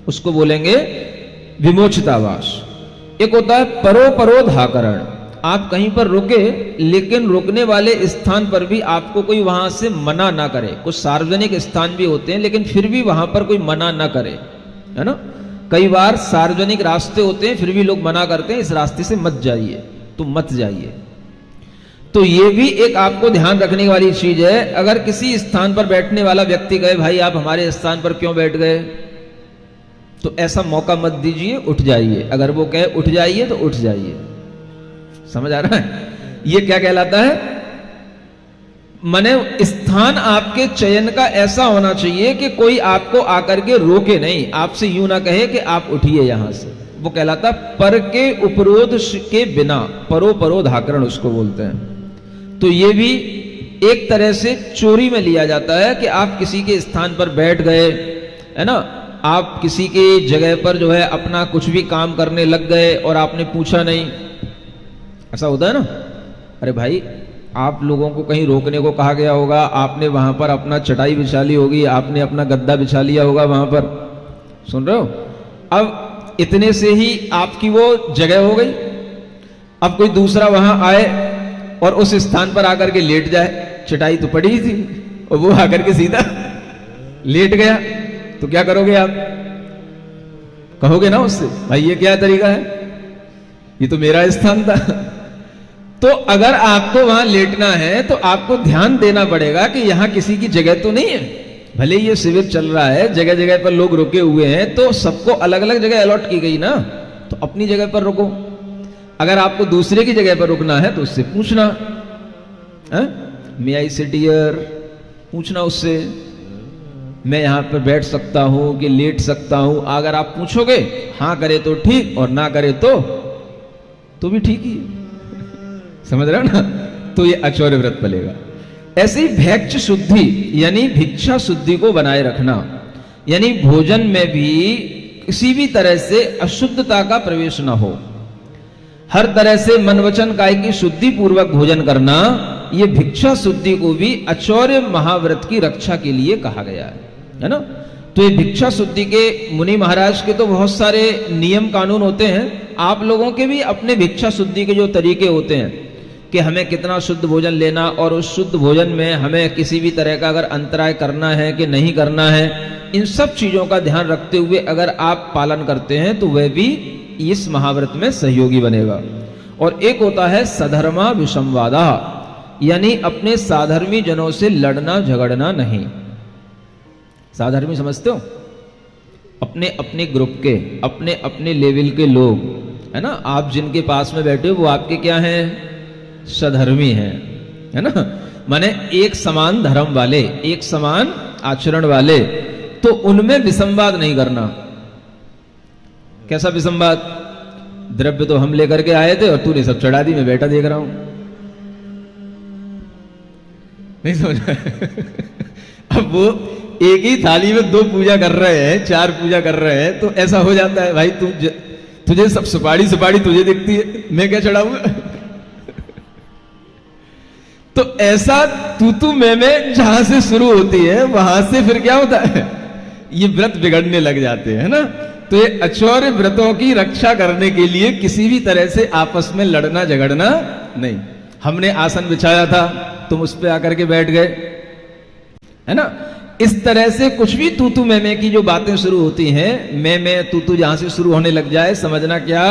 उसको बोलेंगे विमोचितावास। एक होता है परोपरोधाकरण। आप कहीं पर रुके, लेकिन रुकने वाले स्थान पर भी आपको कोई वहां से मना ना करे। कुछ सार्वजनिक स्थान भी होते हैं, लेकिन फिर भी वहां पर कोई मना ना करे, है ना। कई बार सार्वजनिक रास्ते होते हैं, फिर भी लोग मना करते हैं, इस रास्ते से मत जाइए, तो मत जाइए। तो ये भी एक आपको ध्यान रखने वाली चीज है। अगर किसी स्थान पर बैठने वाला व्यक्ति कहे, भाई आप हमारे स्थान पर क्यों बैठ गए, तो ऐसा मौका मत दीजिए, उठ जाइए। अगर वो कहे उठ जाइए, तो उठ जाइए। समझ आ रहा है? ये क्या कहलाता है? माने स्थान आपके चयन का ऐसा होना चाहिए कि कोई आपको आकर के रोके नहीं, आपसे यूं ना कहे कि आप उठिए यहां से। वो कहलाता पर के उपरोध के बिना, परोपरोधाकरण उसको बोलते हैं। तो ये भी एक तरह से चोरी में लिया जाता है कि आप किसी के स्थान पर बैठ गए, है ना, आप किसी के जगह पर जो है अपना कुछ भी काम करने लग गए और आपने पूछा नहीं। ऐसा होता है ना। अरे भाई, आप लोगों को कहीं रोकने को कहा गया होगा, आपने वहां पर अपना चटाई बिछा ली होगी, आपने अपना गद्दा बिछा लिया होगा वहां पर। सुन रहे हो? अब इतने से ही आपकी वो जगह हो गई। अब कोई दूसरा वहां आए और उस स्थान पर आकर के लेट जाए, चटाई तो पड़ी ही थी, और वो आकर के सीधा लेट गया, तो क्या करोगे आप? कहोगे ना उससे, भाई ये क्या तरीका है, ये तो मेरा स्थान था। तो अगर आपको वहां लेटना है, तो आपको ध्यान देना पड़ेगा कि यहां किसी की जगह तो नहीं है। भले ये शिविर चल रहा है, जगह जगह पर लोग रुके हुए हैं, तो सबको अलग अलग जगह अलॉट की गई ना, तो अपनी जगह पर रुको। अगर आपको दूसरे की जगह पर रुकना है तो उससे पूछना, मे आई सिट हियर, पूछना उससे, मैं यहां पर बैठ सकता हूं कि लेट सकता हूं। अगर आप पूछोगे, हां करे तो ठीक और ना करे तो भी ठीक ही, समझ रहे हो ना। तो ये अचौर्य व्रत पलेगा। ऐसे ही भैक्ष शुद्धि यानी भिक्षा शुद्धि को बनाए रखना, यानी भोजन में भी किसी भी तरह से अशुद्धता का प्रवेश न हो, हर तरह से मन वचन काय की शुद्धि पूर्वक भोजन करना, ये भिक्षा शुद्धि को भी अचौर्य महाव्रत की रक्षा के लिए कहा गया है ना। तो ये भिक्षा शुद्धि के मुनि महाराज के तो बहुत सारे नियम कानून होते हैं, आप लोगों के भी अपने भिक्षा शुद्धि के जो तरीके होते हैं कि हमें कितना शुद्ध भोजन लेना, और उस शुद्ध भोजन में हमें किसी भी तरह का अगर अंतराय करना है कि नहीं करना है, इन सब चीजों का ध्यान रखते हुए अगर आप पालन करते हैं तो वह भी इस महाव्रत में सहयोगी बनेगा। और एक होता है सधर्मा विषमवादा, यानी अपने साधर्मी जनों से लड़ना झगड़ना नहीं। साधर्मी समझते हो? अपने अपने ग्रुप के, अपने अपने लेवल के लोग, है ना। आप जिनके पास में बैठे हो वो आपके क्या हैं? सधर्मी हैं, है ना। माने एक समान धर्म वाले, एक समान आचरण वाले, तो उनमें विसंवाद नहीं करना। कैसा विसंवाद? द्रव्य तो हम लेकर के आए थे और तूने सब चढ़ा दी, मैं बैठा देख रहा हूं, नहीं समझ। अब वो एक ही थाली में 2 पूजा कर रहे हैं, 4 पूजा कर रहे हैं, तो ऐसा हो जाता है भाई तुझे सब सुपाड़ी सुपाड़ी तुझे दिखती है, मैं क्या चढ़ाऊंगा। तो ऐसा तू मैं जहां से शुरू होती है वहां से फिर क्या होता है, ये व्रत बिगड़ने लग जाते हैं ना। तो ये अचौर्य व्रतों की रक्षा करने के लिए किसी भी तरह से आपस में लड़ना झगड़ना नहीं। हमने आसन बिछाया था, तुम उस पे आकर के बैठ गए, है ना। इस तरह से कुछ भी तू मैं की जो बातें शुरू होती हैं, मैं तू जहां से शुरू होने लग जाए, समझना क्या,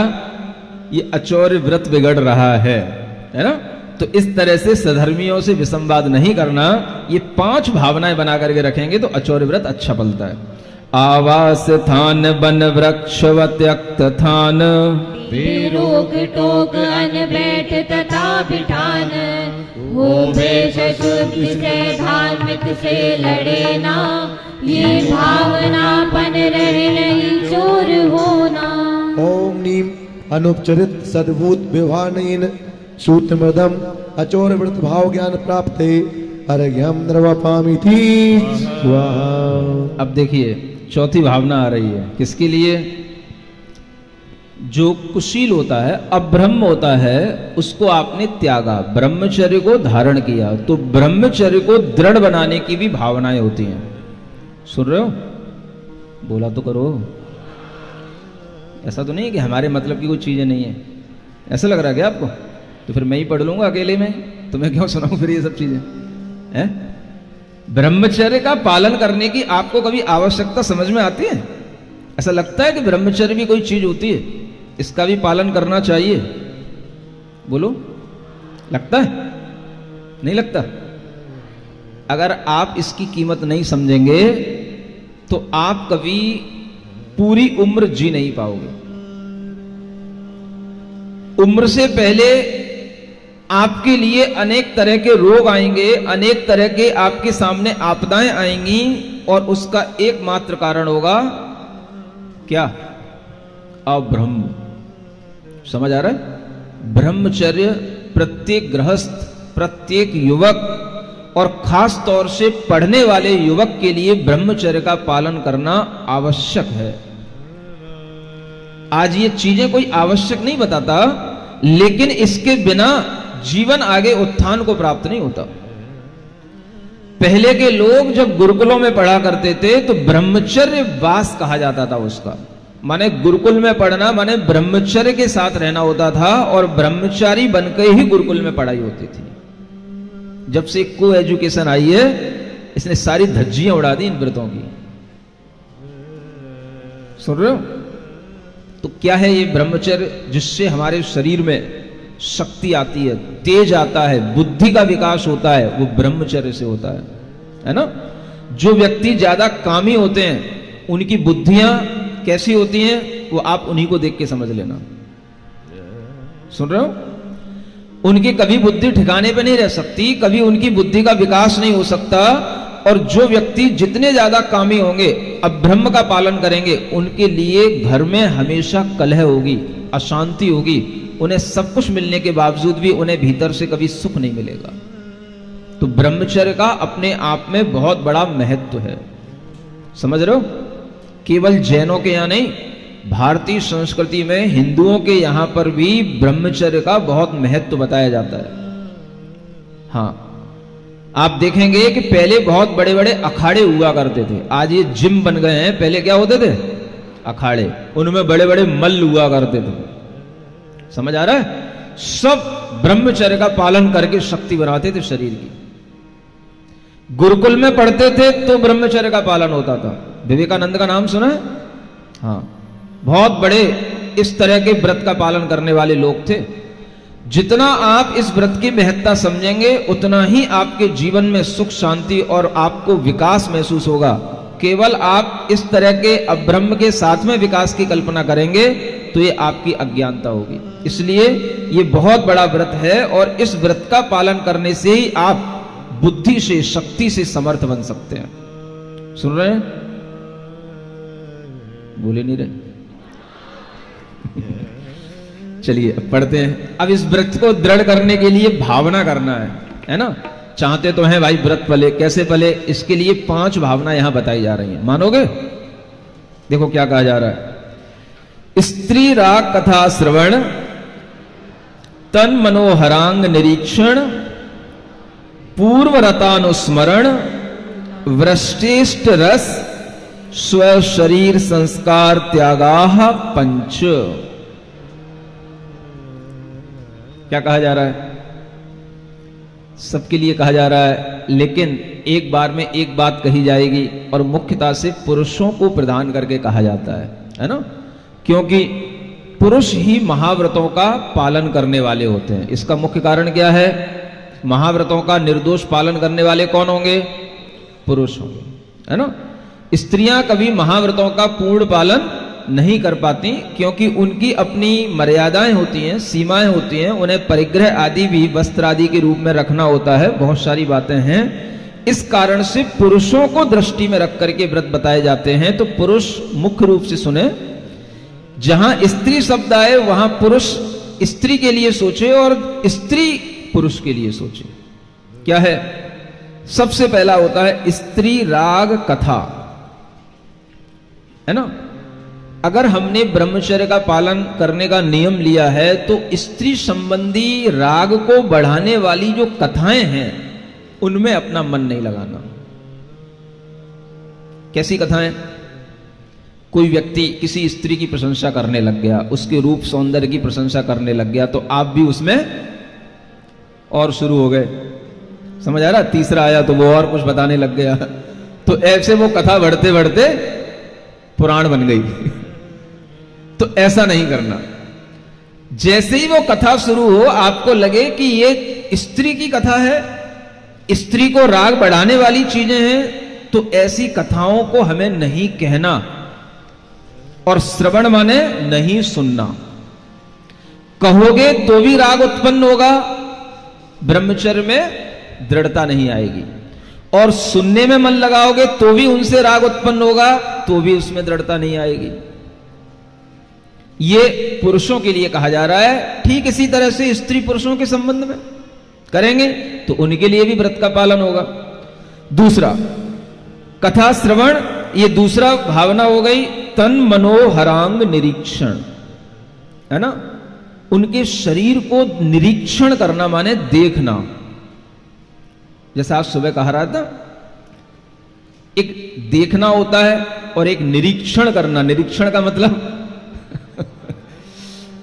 ये अचौर्य व्रत बिगड़ रहा है ना। तो इस तरह से सधर्मियों से विसंवाद नहीं करना, ये 5 भावनाएं बना करके रखेंगे तो अचौर्य व्रत अच्छा फलता है। आवास थान बन वृक्ष व त्यक्त थान, रोक टोक अन बैठ तथा बिठान, हो भेष शुद्धि से धार्मिक से लड़े ना, ये भावना बन रहे नहीं चोर होना। ओम नीम अनुपचरित सद्भूत व्यवहारेण सूत्रमदम अचौर्य व्रत भाव ज्ञान प्राप्ते अर्घ्यम द्रवपामिति स्वाहा। अब देखिए चौथी भावना आ रही है, किसके लिए? जो कुशील होता है, अब्रह्म होता है, उसको आपने त्यागा, ब्रह्मचर्य को धारण किया, तो ब्रह्मचर्य को दृढ़ बनाने की भी भावनाएं होती हैं। सुन रहे हो? बोला तो करो। ऐसा तो नहीं है कि हमारे मतलब की कोई चीजें नहीं है, ऐसा लग रहा है क्या आपको? तो फिर मैं ही पढ़ लूंगा अकेले में, तो मैं क्यों सुनाऊं फिर ये सब चीजें, हैं? ब्रह्मचर्य का पालन करने की आपको कभी आवश्यकता समझ में आती है? ऐसा लगता है कि ब्रह्मचर्य भी कोई चीज होती है, इसका भी पालन करना चाहिए? बोलो, लगता है? नहीं लगता? अगर आप इसकी कीमत नहीं समझेंगे तो आप कभी पूरी उम्र जी नहीं पाओगे। उम्र से पहले आपके लिए अनेक तरह के रोग आएंगे, अनेक तरह के आपके सामने आपदाएं आएंगी, और उसका एकमात्र कारण होगा क्या? अब्रह्म। समझ आ रहा है? ब्रह्मचर्य प्रत्येक गृहस्थ, प्रत्येक युवक और खास तौर से पढ़ने वाले युवक के लिए ब्रह्मचर्य का पालन करना आवश्यक है। आज ये चीजें कोई आवश्यक नहीं बताता, लेकिन इसके बिना जीवन आगे उत्थान को प्राप्त नहीं होता। पहले के लोग जब गुरुकुलों में पढ़ा करते थे तो ब्रह्मचर्य वास कहा जाता था उसका, माने गुरुकुल में पढ़ना माने ब्रह्मचर्य के साथ रहना होता था, और ब्रह्मचारी बनकर ही गुरुकुल में पढ़ाई होती थी। जब से को एजुकेशन आई है, इसने सारी धज्जियां उड़ा दी इन व्रतों की। सुन रहे हो? तो क्या है ये ब्रह्मचर्य? जिससे हमारे शरीर में शक्ति आती है, तेज आता है, बुद्धि का विकास होता है, वो ब्रह्मचर्य से होता है ना। जो व्यक्ति ज्यादा कामी होते हैं, उनकी बुद्धियां कैसी होती हैं, वो आप उन्हीं को देख के समझ लेना। सुन रहे हो? उनकी कभी बुद्धि ठिकाने पे नहीं रह सकती, कभी उनकी बुद्धि का विकास नहीं हो सकता। और जो व्यक्ति जितने ज्यादा कामी होंगे, अब्रह्म का पालन करेंगे, उनके लिए घर में हमेशा कलह होगी, अशांति होगी। उन्हें सब कुछ मिलने के बावजूद भी उन्हें भीतर से कभी सुख नहीं मिलेगा। तो ब्रह्मचर्य का अपने आप में बहुत बड़ा महत्व है, समझ रहे हो? केवल जैनों के यहां नहीं, भारतीय संस्कृति में हिंदुओं के यहां पर भी ब्रह्मचर्य का बहुत महत्व बताया जाता है। हाँ, आप देखेंगे कि पहले बहुत बड़े बड़े अखाड़े हुआ करते थे, आज ये जिम बन गए हैं। पहले क्या होते थे? अखाड़े, उनमें बड़े बड़े मल्ल हुआ करते थे। समझ आ रहा है? सब ब्रह्मचर्य का पालन करके शक्ति बनाते थे शरीर की। गुरुकुल में पढ़ते थे तो ब्रह्मचर्य का पालन होता था। विवेकानंद का नाम सुना है? हाँ, बहुत बड़े इस तरह के व्रत का पालन करने वाले लोग थे। जितना आप इस व्रत की महत्ता समझेंगे, उतना ही आपके जीवन में सुख शांति और आपको विकास महसूस होगा। केवल आप इस तरह के अब्रह्म के साथ में विकास की कल्पना करेंगे तो ये आपकी अज्ञानता होगी। इसलिए ये बहुत बड़ा व्रत है और इस व्रत का पालन करने से ही आप बुद्धि से, शक्ति से समर्थ बन सकते हैं। सुन रहे हैं? बोले नहीं रहे? चलिए अब पढ़ते हैं। अब इस व्रत को दृढ़ करने के लिए भावना करना है ना? चाहते तो हैं भाई व्रत पले, कैसे पले? इसके लिए 5 भावना यहां बताई जा रही हैं। मानोगे? देखो क्या कहा जा रहा है। स्त्री राग कथा श्रवण, तन मनोहरांग निरीक्षण, पूर्व रतानुस्मरण, वृष्टेष्ट रस, स्व शरीर संस्कार त्यागाह पंच। क्या कहा जा रहा है? सबके लिए कहा जा रहा है, लेकिन एक बार में एक बात कही जाएगी और मुख्यतः से पुरुषों को प्रदान करके कहा जाता है ना? क्योंकि पुरुष ही महाव्रतों का पालन करने वाले होते हैं। इसका मुख्य कारण क्या है? महाव्रतों का निर्दोष पालन करने वाले कौन होंगे? पुरुष होंगे, है ना? स्त्रियां कभी महाव्रतों का पूर्ण पालन नहीं कर पाती, क्योंकि उनकी अपनी मर्यादाएं होती हैं, सीमाएं होती हैं। उन्हें परिग्रह आदि भी वस्त्र आदि के रूप में रखना होता है, बहुत सारी बातें हैं। इस कारण से पुरुषों को दृष्टि में रख करके व्रत बताए जाते हैं। तो पुरुष मुख्य रूप से सुने, जहां स्त्री शब्द आए वहां पुरुष स्त्री के लिए सोचे और स्त्री पुरुष के लिए सोचे। क्या है? सबसे पहला होता है स्त्री राग कथा, है ना? अगर हमने ब्रह्मचर्य का पालन करने का नियम लिया है तो स्त्री संबंधी राग को बढ़ाने वाली जो कथाएं हैं उनमें अपना मन नहीं लगाना। कैसी कथाएं? कोई व्यक्ति किसी स्त्री की प्रशंसा करने लग गया, उसके रूप सौंदर्य की प्रशंसा करने लग गया, तो आप भी उसमें और शुरू हो गए। समझ आ रहा? तीसरा आया तो वो और कुछ बताने लग गया, तो ऐसे वो कथा बढ़ते बढ़ते पुराण बन गई। तो ऐसा नहीं करना। जैसे ही वो कथा शुरू हो, आपको लगे कि ये स्त्री की कथा है, स्त्री को राग बढ़ाने वाली चीजें हैं, तो ऐसी कथाओं को हमें नहीं कहना। और श्रवण माने नहीं सुनना। कहोगे तो भी राग उत्पन्न होगा, ब्रह्मचर्य में दृढ़ता नहीं आएगी। और सुनने में मन लगाओगे तो भी उनसे राग उत्पन्न होगा, तो भी उसमें दृढ़ता नहीं आएगी। ये पुरुषों के लिए कहा जा रहा है। ठीक इसी तरह से स्त्री पुरुषों के संबंध में करेंगे तो उनके लिए भी व्रत का पालन होगा। दूसरा, कथा श्रवण, ये दूसरा भावना हो गई। तन मनोहरांग निरीक्षण, है ना? उनके शरीर को निरीक्षण करना माने देखना। जैसा आज सुबह कहा रहा था, एक देखना होता है और एक निरीक्षण करना। निरीक्षण का मतलब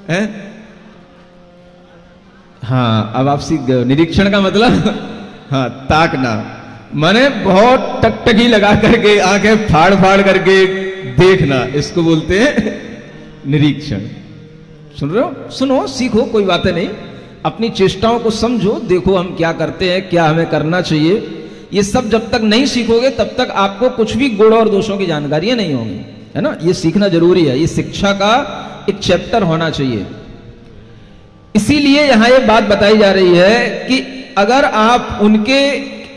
है? हाँ, अब आप सीख गए। निरीक्षण का मतलब हाँ, ताकना, माने बहुत टकटकी लगा करके आंखें फाड़ फाड़ करके देखना, इसको बोलते हैं निरीक्षण। सुन रहे हो? सुनो, सीखो, कोई बातें नहीं। अपनी चेष्टाओं को समझो, देखो हम क्या करते हैं, क्या हमें करना चाहिए। ये सब जब तक नहीं सीखोगे तब तक आपको कुछ भी गुण और दोषों की जानकारियां नहीं होंगी, है ना? ये सीखना जरूरी है। ये शिक्षा का एक चैप्टर होना चाहिए। इसीलिए यहां ये बात बताई जा रही है कि अगर आप उनके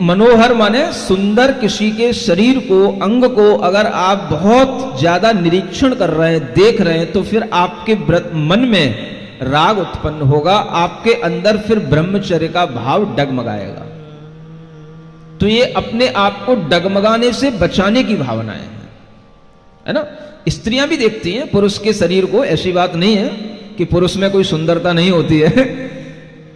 मनोहर माने सुंदर किसी के शरीर को, अंग को अगर आप बहुत ज्यादा निरीक्षण कर रहे हैं, देख रहे हैं, तो फिर आपके मन में राग उत्पन्न होगा, आपके अंदर फिर ब्रह्मचर्य का भाव डगमगाएगा। तो ये अपने आप को डगमगाने से बचाने की भावनाएं हैं, है ना। स्त्रियां भी देखती हैं पुरुष के शरीर को, ऐसी बात नहीं है कि पुरुष में कोई सुंदरता नहीं होती है,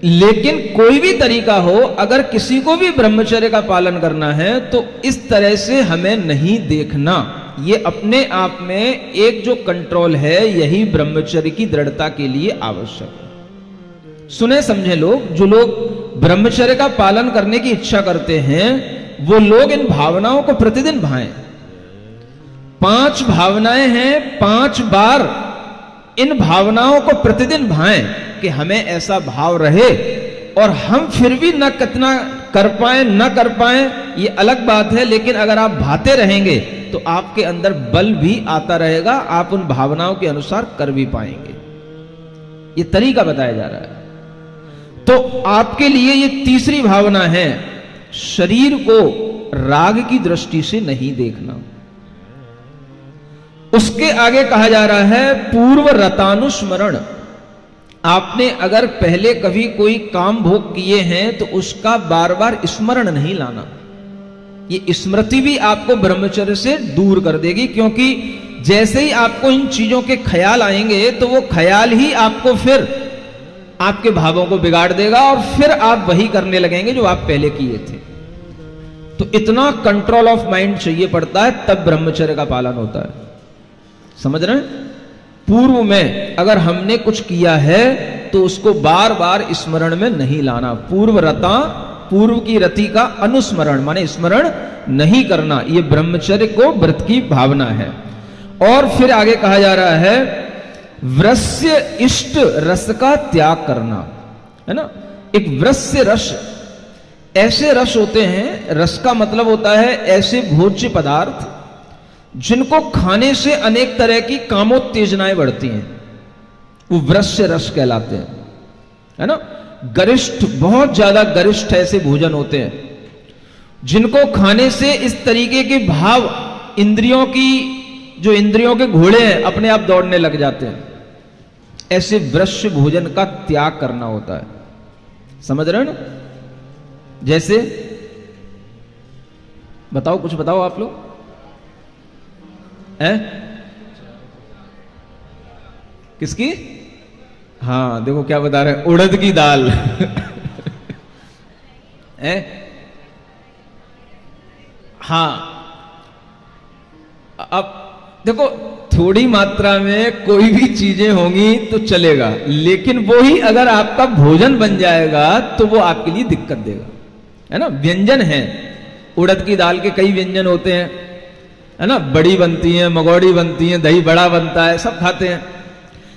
लेकिन कोई भी तरीका हो, अगर किसी को भी ब्रह्मचर्य का पालन करना है तो इस तरह से हमें नहीं देखना। ये अपने आप में एक जो कंट्रोल है, यही ब्रह्मचर्य की दृढ़ता के लिए आवश्यक है। सुने समझे लोग, जो लोग ब्रह्मचर्य का पालन करने की इच्छा करते हैं, वो लोग इन भावनाओं को प्रतिदिन भाएं। 5 भावनाएं हैं, 5 बार इन भावनाओं को प्रतिदिन भाएं कि हमें ऐसा भाव रहे, और हम फिर भी न कितना कर पाए न कर पाए ये अलग बात है, लेकिन अगर आप भाते रहेंगे तो आपके अंदर बल भी आता रहेगा, आप उन भावनाओं के अनुसार कर भी पाएंगे। ये तरीका बताया जा रहा है। तो आपके लिए ये तीसरी भावना है, शरीर को राग की दृष्टि से नहीं देखना। उसके आगे कहा जा रहा है पूर्व रतानुस्मरण। आपने अगर पहले कभी कोई काम भोग किए हैं तो उसका बार बार स्मरण नहीं लाना। ये स्मृति भी आपको ब्रह्मचर्य से दूर कर देगी, क्योंकि जैसे ही आपको इन चीजों के ख्याल आएंगे तो वो ख्याल ही आपको फिर आपके भावों को बिगाड़ देगा, और फिर आप वही करने लगेंगे जो आप पहले किए थे। तो इतना कंट्रोल ऑफ माइंड चाहिए पड़ता है, तब ब्रह्मचर्य का पालन होता है। समझ रहे हैं? पूर्व में अगर हमने कुछ किया है तो उसको बार बार स्मरण में नहीं लाना। पूर्व रता, पूर्व की रति का अनुस्मरण माने स्मरण नहीं करना, ये ब्रह्मचर्य को व्रत की भावना है। और फिर आगे कहा जा रहा है वृस्य इष्ट रस का त्याग करना, है ना। एक वृस्य रस, ऐसे रस होते हैं, रस का मतलब होता है ऐसे भोज्य पदार्थ जिनको खाने से अनेक तरह की कामोत्तेजनाएं बढ़ती हैं, वो वृस्य रस कहलाते हैं, है ना। गरिष्ठ, बहुत ज्यादा गरिष्ठ ऐसे भोजन होते हैं जिनको खाने से इस तरीके के भाव इंद्रियों की, जो इंद्रियों के घोड़े हैं, अपने आप दौड़ने लग जाते हैं। ऐसे वृस्य भोजन का त्याग करना होता है। समझ रहे हो ना? जैसे बताओ, कुछ बताओ आप लोग है? किसकी? हाँ देखो क्या बता रहे हैं, उड़द की दाल है? हाँ, अब देखो थोड़ी मात्रा में कोई भी चीजें होंगी तो चलेगा, लेकिन वो ही अगर आपका भोजन बन जाएगा तो वो आपके लिए दिक्कत देगा, है ना। व्यंजन है, उड़द की दाल के कई व्यंजन होते हैं, है ना। बड़ी बनती है, मगौड़ी बनती है, दही बड़ा बनता है, सब खाते हैं।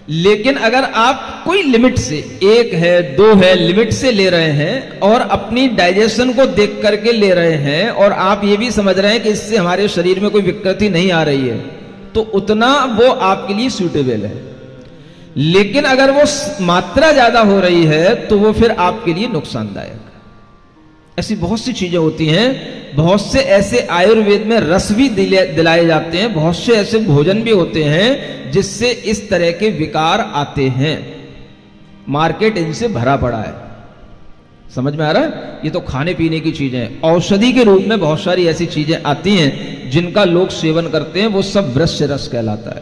लेकिन अगर आप कोई लिमिट से, 1 है 2 है, लिमिट से ले रहे हैं और अपनी डाइजेशन को देख करके ले रहे हैं, और आप ये भी समझ रहे हैं कि इससे हमारे शरीर में कोई विकृति नहीं आ रही है, तो उतना वो आपके लिए सूटेबल है। लेकिन अगर वो मात्रा ज्यादा हो रही है तो वो फिर आपके लिए नुकसानदायक। ऐसी बहुत सी चीजें होती हैं, बहुत से ऐसे आयुर्वेद में रस भी दिलाए जाते हैं, बहुत से ऐसे भोजन भी होते हैं जिससे इस तरह के विकार आते हैं। मार्केट इनसे भरा पड़ा है, समझ में आ रहा है? ये तो खाने पीने की चीजें हैं। औषधि के रूप में बहुत सारी ऐसी चीजें आती हैं जिनका लोग सेवन करते हैं, वो सब वृस्य रस कहलाता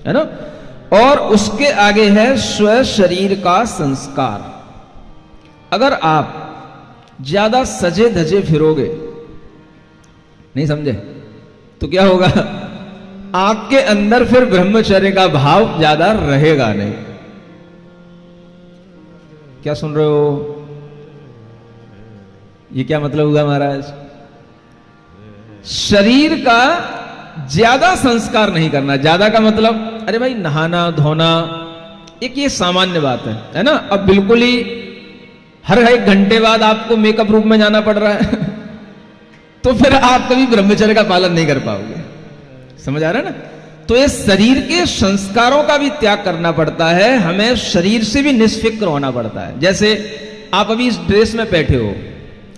है ना। और उसके आगे है स्व शरीर का संस्कार। अगर आप ज्यादा सजे धजे फिरोगे, नहीं समझे, तो क्या होगा? आपके अंदर फिर ब्रह्मचर्य का भाव ज्यादा रहेगा नहीं। क्या सुन रहे हो? ये क्या मतलब हुआ महाराज? शरीर का ज्यादा संस्कार नहीं करना। ज्यादा का मतलब, अरे भाई नहाना धोना एक ये सामान्य बात है ना। अब बिल्कुल ही हर 1 घंटे बाद आपको मेकअप रूम में जाना पड़ रहा है तो फिर आप कभी ब्रह्मचर्य का पालन नहीं कर पाओगे। समझ आ रहा है ना? तो ये शरीर के संस्कारों का भी त्याग करना पड़ता है, हमें शरीर से भी निष्फिक्र होना पड़ता है। जैसे आप अभी इस ड्रेस में बैठे हो,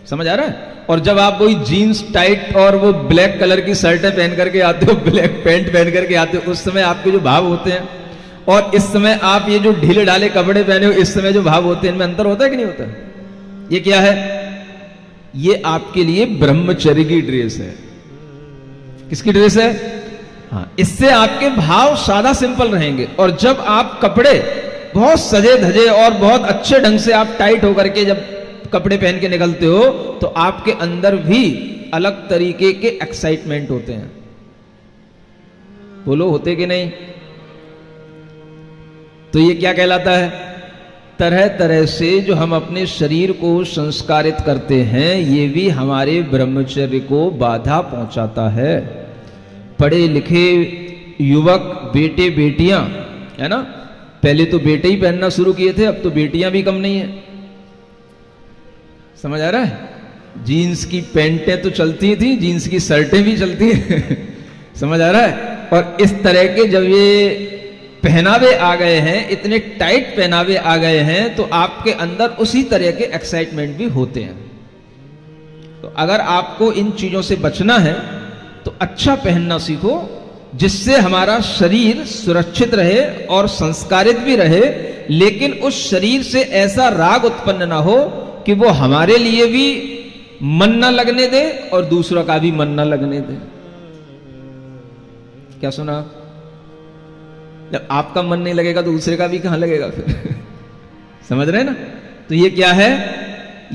समझ आ रहा है, और जब आप वही जीन्स टाइट और वो ब्लैक कलर की शर्टें पहन करके आते हो, ब्लैक पैंट पहन करके आते हो, उस समय आपके जो भाव होते हैं और इस समय आप ये जो ढीले ढाले कपड़े पहने हो, इस समय जो भाव होते हैं, इनमें अंतर होता है कि नहीं होता? ये क्या है? ये आपके लिए ब्रह्मचर्य की ड्रेस है। किसकी ड्रेस है? हाँ, इससे आपके भाव सादा सिंपल रहेंगे। और जब आप कपड़े बहुत सजे धजे और बहुत अच्छे ढंग से आप टाइट होकर के जब कपड़े पहन के निकलते हो, तो आपके अंदर भी अलग तरीके के एक्साइटमेंट होते हैं। बोलो, होते कि नहीं? तो ये क्या कहलाता है? तरह तरह से जो हम अपने शरीर को संस्कारित करते हैं, ये भी हमारे ब्रह्मचर्य को बाधा पहुंचाता है। पढ़े लिखे युवक बेटे बेटियां, है ना, पहले तो बेटे ही पहनना शुरू किए थे, अब तो बेटियां भी कम नहीं है। समझ आ रहा है? जीन्स की पैंटें तो चलती थी, जीन्स की शर्टें भी चलती हैं समझ आ रहा है? और इस तरह के जब ये पहनावे आ गए हैं, इतने टाइट पहनावे आ गए हैं, तो आपके अंदर उसी तरह के एक्साइटमेंट भी होते हैं। तो अगर आपको इन चीजों से बचना है तो अच्छा पहनना सीखो, जिससे हमारा शरीर सुरक्षित रहे और संस्कारित भी रहे, लेकिन उस शरीर से ऐसा राग उत्पन्न ना हो कि वो हमारे लिए भी मन न लगने दे और दूसरों का भी मन न लगने दे। क्या सुना? जब आपका मन नहीं लगेगा तो दूसरे का भी कहां लगेगा फिर समझ रहे हैं ना? तो ये क्या है?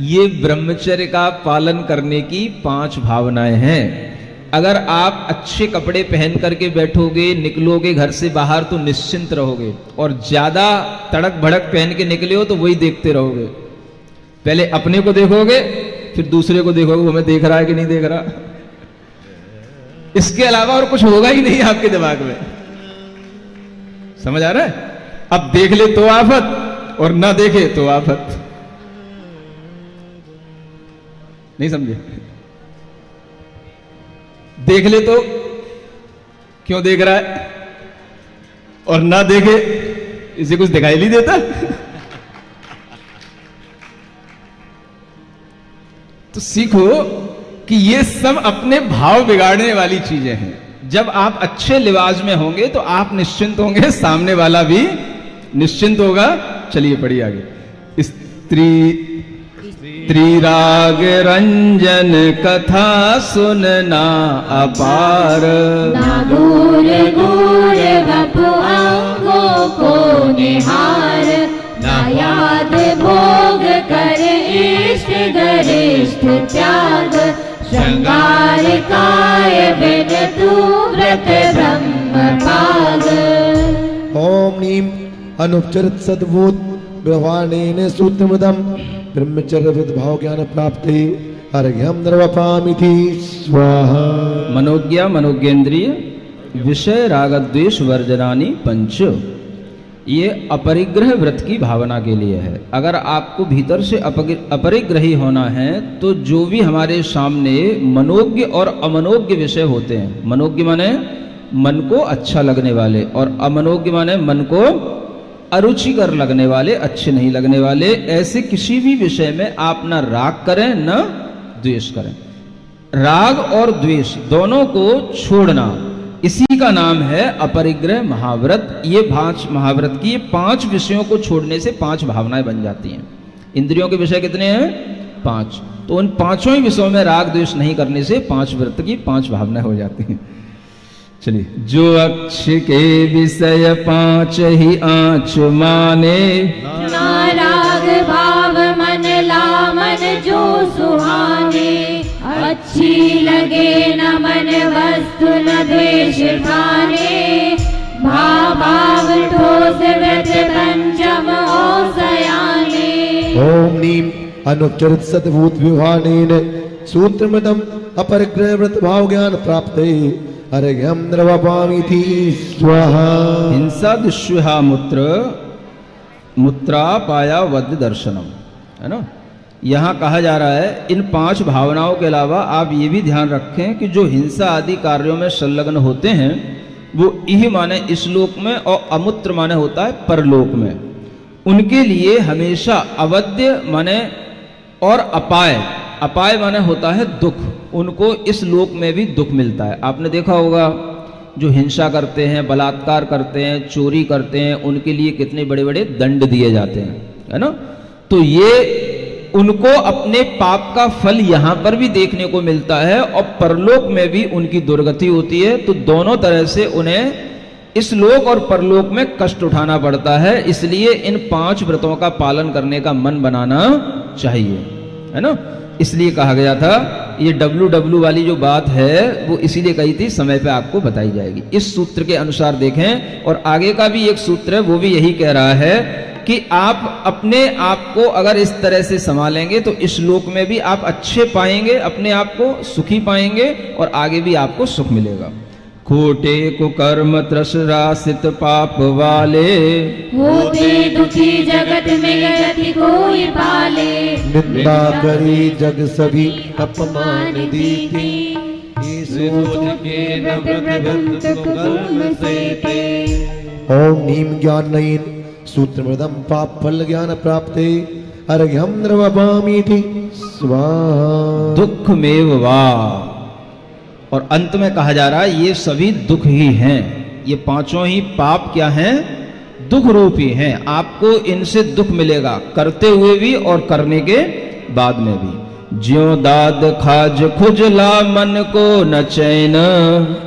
ये ब्रह्मचर्य का पालन करने की 5 भावनाएं हैं। अगर आप अच्छे कपड़े पहन करके बैठोगे, निकलोगे घर से बाहर, तो निश्चिंत रहोगे। और ज्यादा तड़क भड़क पहन के निकले हो तो वही देखते रहोगे। पहले अपने को देखोगे, फिर दूसरे को देखोगे, वो हमें देख रहा है कि नहीं देख रहा। इसके अलावा और कुछ होगा ही नहीं आपके दिमाग में। समझ आ रहा है? अब देख ले तो आफत और ना देखे तो आफत। नहीं समझे? देख ले तो क्यों देख रहा है, और ना देखे इसे कुछ दिखाई नहीं देता तो सीखो कि ये सब अपने भाव बिगाड़ने वाली चीजें हैं। जब आप अच्छे लिबास में होंगे तो आप निश्चिंत होंगे, सामने वाला भी निश्चिंत होगा। चलिए पढ़िए आगे। स्त्री राग रंजन कथा सुनना अपार, ना दूर दूर बपु अंगों को निहार, ना याद भोग कर इष्ट गरिष्ठ त्याग, श्रृंगार काय बिन तू व्रत ब्रह्म पाग। ओम नीम अनुपचरित सद्भूत व्यवहारेण सूत्रमदम ब्रह्मचर्य भाव ज्ञान प्राप्ति अर्घ्यम निर्वपामिति स्वाहा। मनोज्ञा मनोज्ञेन्द्रिय विषय राग द्वेष वर्जनानि 5। ये अपरिग्रह व्रत की भावना के लिए है। अगर आपको भीतर से अपरिग्रही होना है तो जो भी हमारे सामने मनोज्ञ और अमनोज्ञ विषय होते हैं, मनोज्ञ माने मन को अच्छा लगने वाले, और अमनोज्ञ माने मन को अरुचिकर लगने वाले, अच्छे नहीं लगने वाले, ऐसे किसी भी विषय में आप न राग करें न द्वेष करें। राग और द्वेष दोनों को छोड़ना, इसी का नाम है अपरिग्रह महाव्रत। ये 5 महाव्रत की 5 विषयों को छोड़ने से 5 भावनाएं बन जाती हैं। इंद्रियों के विषय कितने हैं? 5। तो उन 5 ही विषयों में राग द्वेष नहीं करने से 5 व्रत की 5 भावनाएं हो जाती हैं। चलिए। जो अक्ष के विषय 5 ही आँच माने, ना राग भाव मन लामन जो सुहाने, अच्छी लगे न मन वस्तु न द्वेष ठाने, भाव ठोस व्रत पंचम ओसयाने। ओम नीम अनुपचरित सद्भूत व्यवहारेण सूत्रमदम अपरिग्रह व्रत भाव ज्ञान प्राप्ते अर्घ्यम निर्वपामिति स्वाहा। हिंसा दुष्व्यहा मुत्रा पाया वद्य दर्शनम, है ना। यहाँ कहा जा रहा है इन 5 भावनाओं के अलावा आप ये भी ध्यान रखें कि जो हिंसा आदि कार्यों में संलग्न होते हैं वो इह माने इस लोक में और अमुत्र माने होता है परलोक में, उनके लिए हमेशा अवध्य माने और अपाय, अपाय माने होता है दुख, उनको इस लोक में भी दुख मिलता है। आपने देखा होगा जो हिंसा करते हैं, बलात्कार करते हैं, चोरी करते हैं, उनके लिए कितने बड़े बड़े दंड दिए जाते हैं, है ना। तो ये उनको अपने पाप का फल यहां पर भी देखने को मिलता है और परलोक में भी उनकी दुर्गति होती है। तो दोनों तरह से उन्हें इस लोक और परलोक में कष्ट उठाना पड़ता है। इसलिए इन 5 व्रतों का पालन करने का मन बनाना चाहिए, है ना। इसलिए कहा गया था, ये WW वाली जो बात है वो इसीलिए कही थी, समय पे आपको बताई जाएगी। इस सूत्र के अनुसार देखें, और आगे का भी एक सूत्र है वो भी यही कह रहा है कि आप अपने आप को अगर इस तरह से संभालेंगे तो इस लोक में भी आप अच्छे पाएंगे, अपने आप को सुखी पाएंगे और आगे भी आपको सुख मिलेगा। खोटे कुकर्म त्रसरासित पाप वाले, होते दुखी जगत में गति कोई पाले, निंदा करी जग सभी अपमान दीती, ओम नीम ज्ञान नयन सूत्रमृदम पाप फल ज्ञान प्राप्ते अर्घ्यम द्रवपामीति स्वाहा। दुःखमेव वा, और अंत में कहा जा रहा है ये सभी दुख ही हैं, ये 5 ही पाप क्या हैं, दुख रूपी हैं। आपको इनसे दुख मिलेगा, करते हुए भी और करने के बाद में भी। ज्यों दाद खाज खुजला मन को न चैन,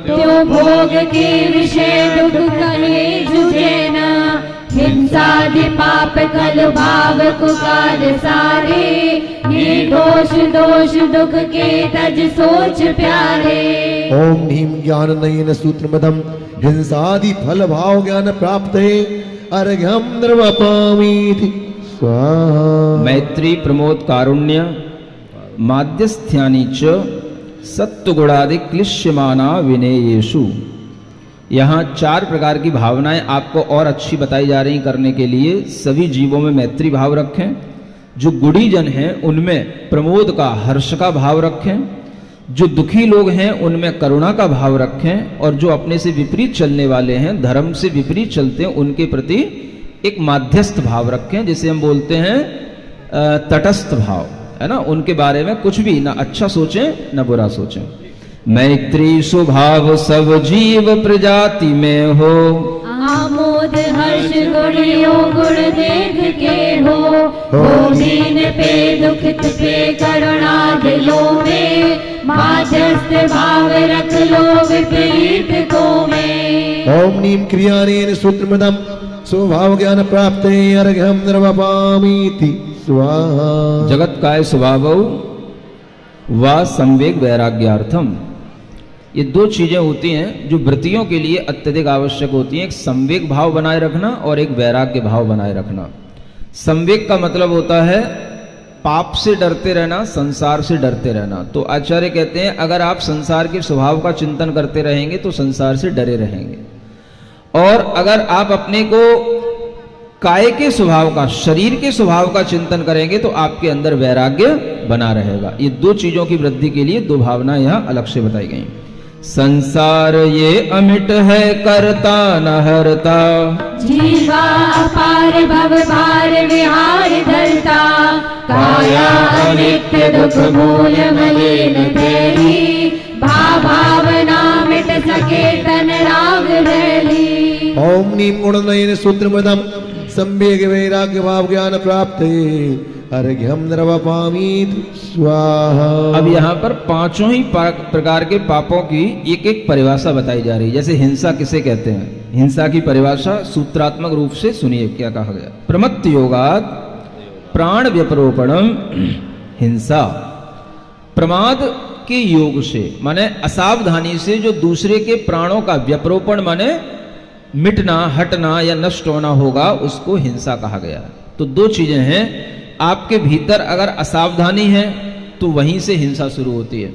त्यों भोग के विषय दुख कहे जुझे न, हिंसादि पाप कल भाव कुकाल सारे, ये दोष दोष दुख के तज सोच प्यारे। ओम नीम ज्ञान नयन सूत्रमदम हिंसादि फल भाव ज्ञान प्राप्ते अर्घ्यम द्रवपामीति स्वाहा। मैत्री प्रमोद कारुण्य माध्यस्थ्यानि च सत्वगुणादि क्लिश्यमाना विनेयेषु। यहाँ 4 प्रकार की भावनाएं आपको और अच्छी बताई जा रही करने के लिए। सभी जीवों में मैत्री भाव रखें, जो गुणीजन हैं उनमें प्रमोद का, हर्ष का भाव रखें, जो दुखी लोग हैं उनमें करुणा का भाव रखें, और जो अपने से विपरीत चलने वाले हैं, धर्म से विपरीत चलते हैं, उनके प्रति एक माध्यस्थ भाव रखें, जिसे हम बोलते हैं तटस्थ भाव, है ना। उनके बारे में कुछ भी ना अच्छा सोचें ना बुरा सोचें। मैत्री स्वभाव सब जीव प्रजाति में हो, आमोद हर्ष गुणियों गुण देख के हो, दीन पे दुखित पे करुणा दिलों में, माध्यस्थ भाव रख लो विपरीत को में। ओम नीम क्रियानेन सूत्रमदम स्वभाव ज्ञान प्राप्ते अर्घ्यम द्रवपामीति स्वाहा। जगत काय स्वभावौ वा संवेग वैराग्यार्थम। ये 2 चीजें होती हैं जो व्रतियों के लिए अत्यधिक आवश्यक होती हैं, एक संवेग भाव बनाए रखना और एक वैराग्य भाव बनाए रखना। संवेग का मतलब होता है पाप से डरते रहना, संसार से डरते रहना। तो आचार्य कहते हैं अगर आप संसार के स्वभाव का चिंतन करते रहेंगे तो संसार से डरे रहेंगे, और अगर आप अपने को काय के स्वभाव का, शरीर के स्वभाव का चिंतन करेंगे तो आपके अंदर वैराग्य बना रहेगा। ये 2 चीजों की वृद्धि के लिए 2 भावनाएं यहाँ अलग से बताई गई। संसार ये अमिट है करता न हरता, जीवा अपार भव भार विहार धरता, काया अनित्य दुख मूल मलिन तेरी, भावना मिट सके तन राग रैली। ओम नीम गुण नयन सूत्रमदम संवेग वैराग्य भाव ज्ञान प्राप्ते अर्घ्यम द्रवपामीति स्वाहा। अब यहाँ पर 5 ही प्रकार के पापों की एक एक परिभाषा बताई जा रही है। जैसे हिंसा किसे कहते हैं, हिंसा की परिभाषा सूत्रात्मक रूप से सुनिए क्या कहा गया। प्रमत्त योगात् प्राण व्यपरोपणम हिंसा। प्रमाद के योग से माने असावधानी से जो दूसरे के प्राणों का व्यपरोपण माने मिटना, हटना या नष्ट होना होगा, उसको हिंसा कहा गया। तो 2 चीजें हैं, आपके भीतर अगर असावधानी है तो वहीं से हिंसा शुरू होती है,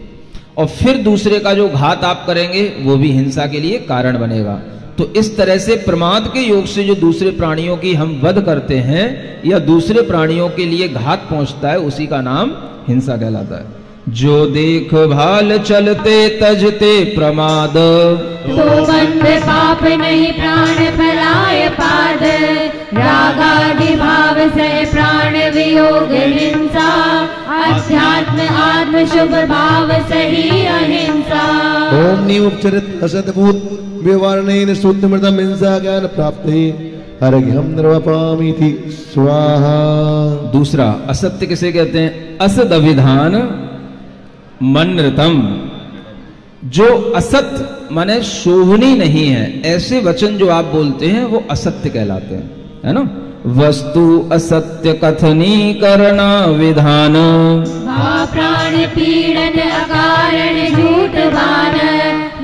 और फिर दूसरे का जो घात आप करेंगे वो भी हिंसा के लिए कारण बनेगा। तो इस तरह से प्रमाद के योग से जो दूसरे प्राणियों की हम वध करते हैं या दूसरे प्राणियों के लिए घात पहुंचता है, उसी का नाम हिंसा कहलाता है। जो देख भाल चलते तजते प्रमाद, तो बंध पाप नहीं प्राण फलाय पाद। रागादि भाव से प्राण वियोग हिंसा, अध्यात्म आत्म शुभ भाव सही अहिंसा। ओम निमुपचरित असद्भूत विवरणेन सूत्रमृतम हिंसा ज्ञान प्राप्ते अर्घ्यम निर्वपामीति स्वाहा। दूसरा असत्य किसे कहते हैं? असद अभिधान मनृतम, जो असत्य माने शोभनी नहीं है, ऐसे वचन जो आप बोलते हैं वो असत्य कहलाते हैं, है ना। वस्तु असत्य कथनी करना विधान, प्राण पीड़न अकारण झूठ बान।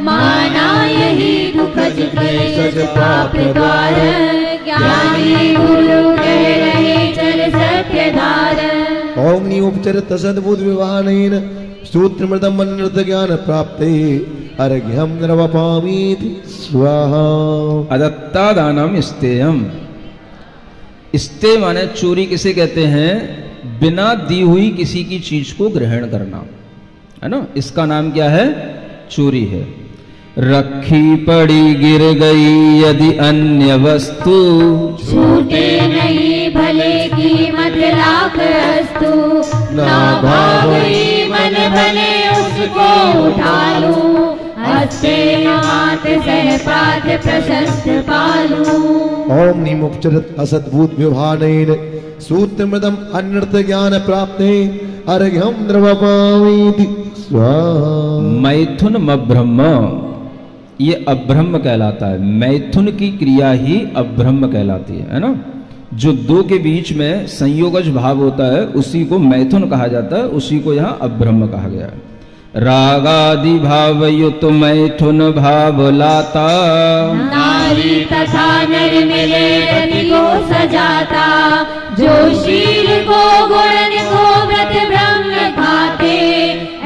माना यही दुख सच पाप द्वार। ज्ञानी गुरु कह रहे चल सत्य धार। ओम निमुपचरित असद्भूत विवरणेन सूत्रमृतम मनृत ज्ञान प्राप्ते अर्घ्यम निर्वपामीति स्वाहा। अदत्ता दानम स्तेयम, स्ते माने चोरी किसे कहते हैं? बिना दी हुई किसी की चीज को ग्रहण करना, है ना, इसका नाम क्या है? चोरी है। रखी पड़ी गिर गई यदि अन्य वस्तु, छूटे नहीं भले कीमत लाख अस्तु। ना भावई मन भले उसको उठा लूं, हस्ते मात सहपात प्रशस्त पालू। ओम निमुपचरित असद्भूत विवरणेन सूत्रमृतम अनृत ज्ञान प्राप्ते अर्घ्यम निर्वपामीति स्वाहा। मैथुन अब्रह्म, ये अब्रह्म कहलाता है। मैथुन की क्रिया ही अब्रह्म कहलाती है ना। जो दो के बीच में संयोगज भाव होता है उसी को मैथुन कहा जाता है, उसी को यहाँ अब्रह्म कहा गया है। रागादि भाव युत मैथुन भाव लाता, नारी तथा नर मिले रति को सजाता। जो शील को गुण को व्रत ब्रह्म खाते,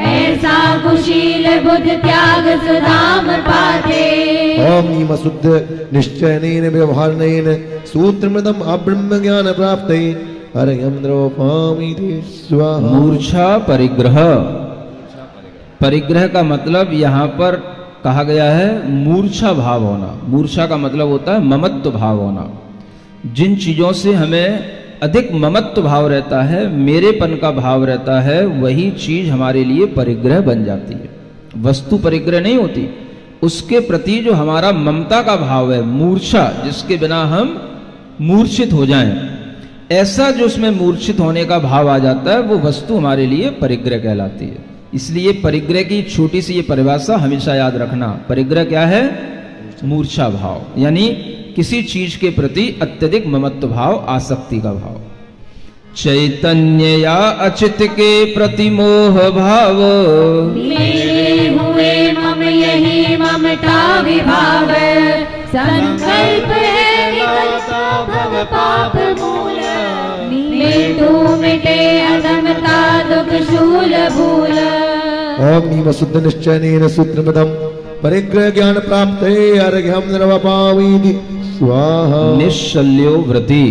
ऐसा कुशील बुद्ध त्याग सुधाम पाते। ओम निमशुद्ध निश्चयनेन व्यवहारेण सूत्रमृतम अब्रह्म ज्ञान प्राप्ते अर्घ्यम निर्वपामीति स्वाहा। मूर्छा परिग्रह, परिग्रह का मतलब यहाँ पर कहा गया है मूर्छा भाव होना। मूर्छा का मतलब होता है ममत्व भाव होना। जिन चीजों से हमें अधिक ममत्व भाव रहता है, मेरेपन का भाव रहता है, वही चीज हमारे लिए परिग्रह बन जाती है। वस्तु परिग्रह नहीं होती, उसके प्रति जो हमारा ममता का भाव है, मूर्छा, जिसके बिना हम मूर्छित हो जाएं, ऐसा जो उसमें मूर्छित होने का भाव आ जाता है, वो वस्तु हमारे लिए परिग्रह कहलाती है। इसलिए परिग्रह की छोटी सी ये परिभाषा हमेशा याद रखना। परिग्रह क्या है? मूर्छा भाव, यानी किसी चीज के प्रति अत्यधिक ममत्व भाव, आसक्ति का भाव। चैतन्य या अचित के प्रति मोह भाव, मेरे हुए मम यही ममता विभाव। संकल्प है निकलता भव पाप मूल, मिटू मिटे अधमता दुख शूल भूल। ओम निमशुद्ध निश्चयनेन सूत्रमृतम परिग्रह ज्ञान प्राप्ते अर्घ्यम निर्वपामीति स्वाहा। निश्शल्यो व्रति,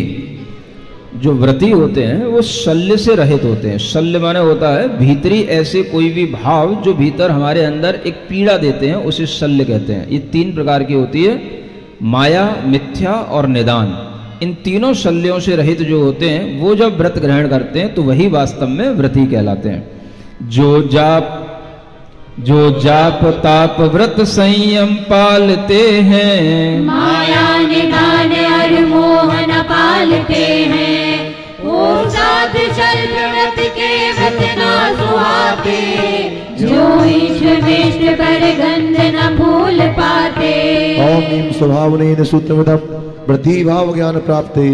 जो व्रती होते हैं वो शल्य से रहित होते हैं। शल्य माने होता है भीतरी ऐसे कोई भी भाव जो भीतर हमारे अंदर एक पीड़ा देते हैं, उसे शल्य कहते हैं। ये तीन प्रकार की होती है, माया, मिथ्या और निदान। इन तीनों शल्यों से रहित जो होते हैं वो जब व्रत ग्रहण करते हैं तो वही वास्तव में व्रती कहलाते हैं। जो जाप ताप व्रत संयम पालते हैं, माया निदान और मोह न पालते हैं। वो साथ चल व्रत के व्रत न सुहाते, जो ईश्वरेष्ट पर गंध न भूल पाते। ओम नीम स्वभावनेन सूत्रमृतम वृद्धि भाव ज्ञान प्राप्ते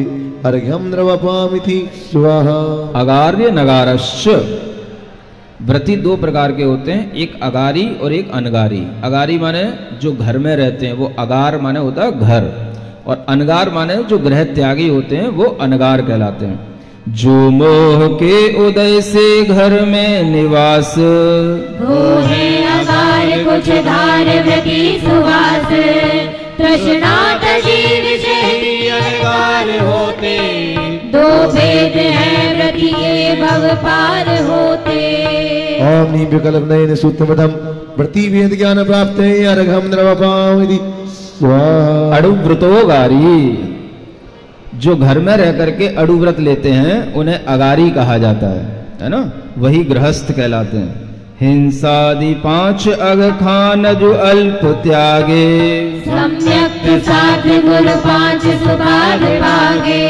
अर्घ्यम निर्वपामीति स्वाहा। अगार्य नगारश्च, व्रती दो प्रकार के होते हैं, एक अगारी और एक अनगारी। अगारी माने जो घर में रहते हैं, वो अगार माने होता है घर, और अनगार माने जो गृह त्यागी होते हैं, वो अनगार कहलाते हैं। जो मोह के उदय से घर में निवास, वो है अगार कुछ धार व्रती सुवास। तृष्णा तजी विषय अनगार होते, दो भेद है व्रती के भव पार होते। ओम नीम विकल्प नयन सूत्रमदम वृत्ति वेद ज्ञान प्राप्त अर्घम द्रवपामिति स्वाहा। अड़ुव्रतोगारी, जो घर में रह करके अड़ुव्रत लेते हैं उन्हें अगारी कहा जाता है ना, वही गृहस्थ कहलाते हैं। हिंसादि 5 अग खान जो अल्प त्यागे, सम्यक प्रसाद गुण 5 सुभाग पागे।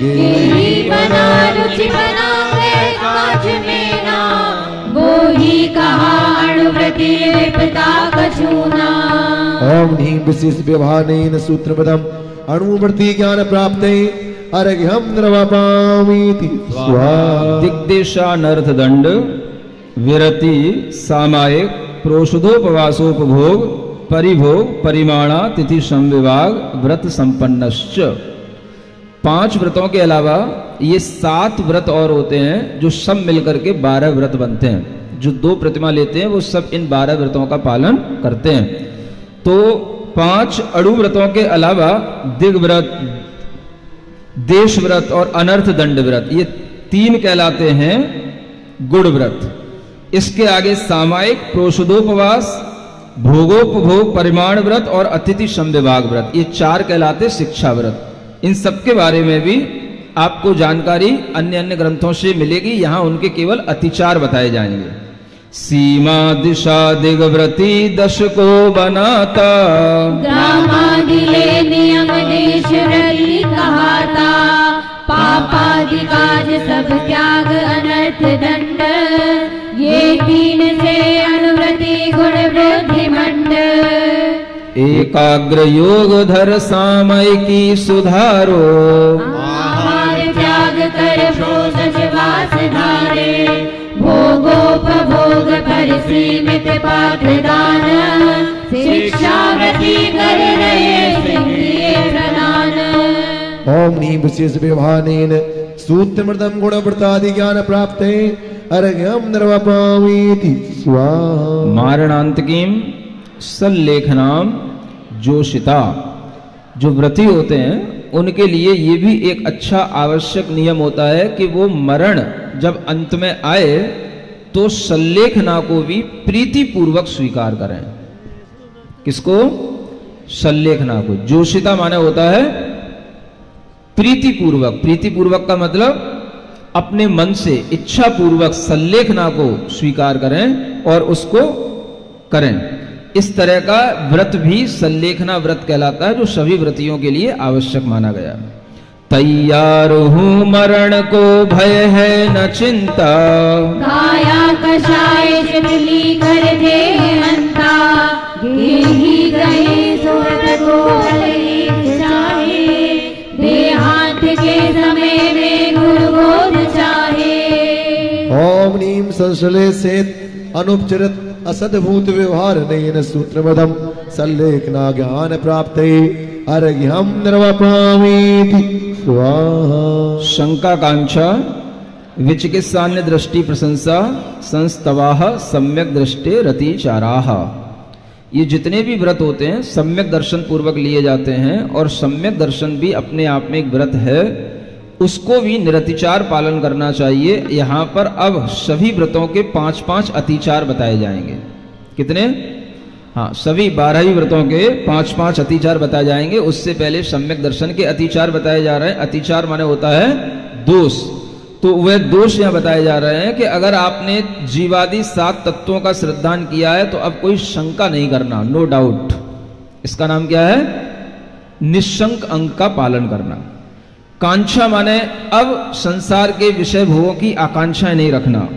गिरी बना रुचि बना है काज में ना, वो ही कहा अणुव्रति विपदा कछूना। ओम नीम विशेष व्यवहारेण सूत्रपदम अणुवृत्ति ज्ञान प्राप्त अर्घ्यम द्रवपामिति स्वाहा। दिग्देशानर्थ दंड विरति सामायिक प्रोषधोपवासोपभोग परिभोग परिमाणा तिथि संविभाग व्रत संपन्नश्च। 5 व्रतों के अलावा ये 7 व्रत और होते हैं जो सब मिलकर के 12 व्रत बनते हैं। जो 2 प्रतिमा लेते हैं वो सब इन 12 व्रतों का पालन करते हैं। तो 5 अड़ु व्रतों के अलावा दिग्व्रत, देश व्रत और अनर्थ दंड व्रत, ये 3 कहलाते हैं गुड़ व्रत। इसके आगे सामायिक प्रोषधोपवास भोगोपभोग परिमाण व्रत और अतिथि संविभाग व्रत, ये 4 कहलाते शिक्षा व्रत। इन सब के बारे में भी आपको जानकारी अन्य अन्य ग्रंथों से मिलेगी, यहां उनके केवल अतिचार बताए जाएंगे। सीमा दिशा दिग्व्रती 10 को बनाता, ग्रामादिले नियम देश व्रति कहाता। पापादि काज सब त्याग अनर्थ दंड, ये 3 से अनुव्रति गुण वृद्धि मंड। एकाग्र योग धर सामयिकी सुधारो, आहार त्याग कर भोजन वास धारे। भोगोपभोग परिसीमित पाठ दान, शिक्षा व्रति कर रहे सिंहिये प्रदान। ओम नीम विशेष व्यवहारेण सूत्रमृतम गुणवृत्तादि ज्ञान प्राप्त अर्घ्यम द्रवपामिति स्वाहा। मारणांतकीम सल्लेखनाम जोशिता, जो व्रती होते हैं उनके लिए ये भी एक अच्छा आवश्यक नियम होता है कि वो मरण जब अंत में आए तो सल्लेखना को भी प्रीति पूर्वक स्वीकार करें। किसको? सल्लेखना को। जोशिता माने होता है प्रीति पूर्वक। प्रीति पूर्वक का मतलब अपने मन से इच्छा पूर्वक सल्लेखना को स्वीकार करें और उसको करें। इस तरह का व्रत भी सल्लेखना व्रत कहलाता है, जो सभी व्रतियों के लिए आवश्यक माना गया। तैयार हूं मरण को भय है न चिंता, काया कषाय शिथिली कर दे हंता। ही गए सुरत को भले चाहे, देहांत के समय में गुरु बोध चाहे। ओम नीम संश्लेषित अनुपचरित असद्भूत व्यवहार नयन सूत्रमदम सल्लेखना ज्ञान प्राप्त अर्घ्यम द्रवपामिति स्वाहा। शंका कांक्षा विचिकित्सान्य दृष्टि प्रशंसा संस्तवाह सम्यक दृष्टे रतिचाराह। ये जितने भी व्रत होते हैं सम्यक दर्शन पूर्वक लिए जाते हैं, और सम्यक दर्शन भी अपने आप में एक व्रत है, उसको भी निरतिचार पालन करना चाहिए। यहां पर अब सभी व्रतों के 5-5 अतिचार बताए जाएंगे। कितने? हाँ, सभी 12 ही व्रतों के 5-5 अतिचार बताए जाएंगे। उससे पहले सम्यक दर्शन के अतिचार बताए जा रहे हैं। अतिचार माने होता है दोष। तो वह दोष यहां बताए जा रहे हैं कि अगर आपने जीवादि 7 तत्वों का श्रद्धान किया है तो अब कोई शंका नहीं करना, नो डाउट। इसका नाम क्या है? निशंक अंक का पालन करना। कांक्षा माने अब संसार के विषय भोगों की आकांक्षाएं नहीं रखना।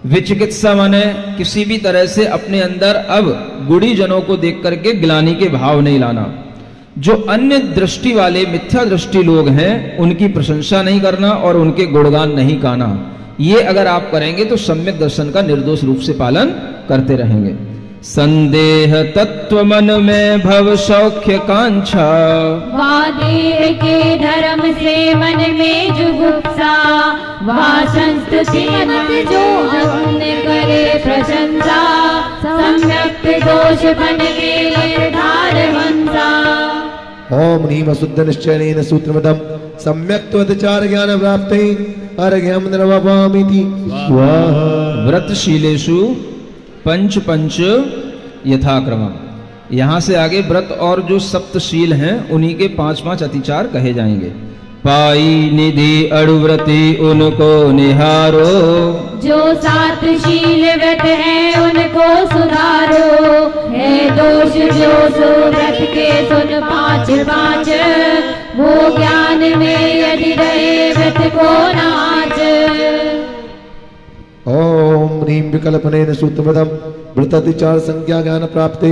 विचिकित्सा माने किसी भी तरह से अपने अंदर अब गुड़ी जनों को देख करके गिलानी के भाव नहीं लाना। जो अन्य दृष्टि वाले मिथ्या दृष्टि लोग हैं उनकी प्रशंसा नहीं करना और उनके गुणगान नहीं गाना। ये अगर आप करेंगे तो सम्यक दर्शन का निर्दोष रूप से पालन करते रहेंगे। संदेह तत्व मन में भव सौख्य कांक्षा, वादेव के धर्म से मन में जुगुप्सा। वह संस्तुति मत जो अन्य करे प्रशंसा, सम्यक दोष बन के निर्धार हंसा। ओम नीम शुद्ध निश्चयनेन सूत्रमदम सम्यक त्वचार ज्ञान प्राप्त अर्घ्यम निर्वपामिति स्वाहा। व्रतशीलेषु पंच पंच यथाक्रमम। यहाँ से आगे व्रत और जो सप्तशील हैं उन्हीं के 5-5 अतिचार कहे जाएंगे। पाई निधि अड़ुव्रती उनको निहारो, जो 7 शील व्रत है उनको सुधारो। है दोष जो सो व्रत के सुन 5-5, वो ज्ञान में यदि रहे व्रत को नाच। ओम ह्रीं विकल्पनेन सूत्रमदम व्रतातिचार संज्ञा ज्ञान प्राप्ते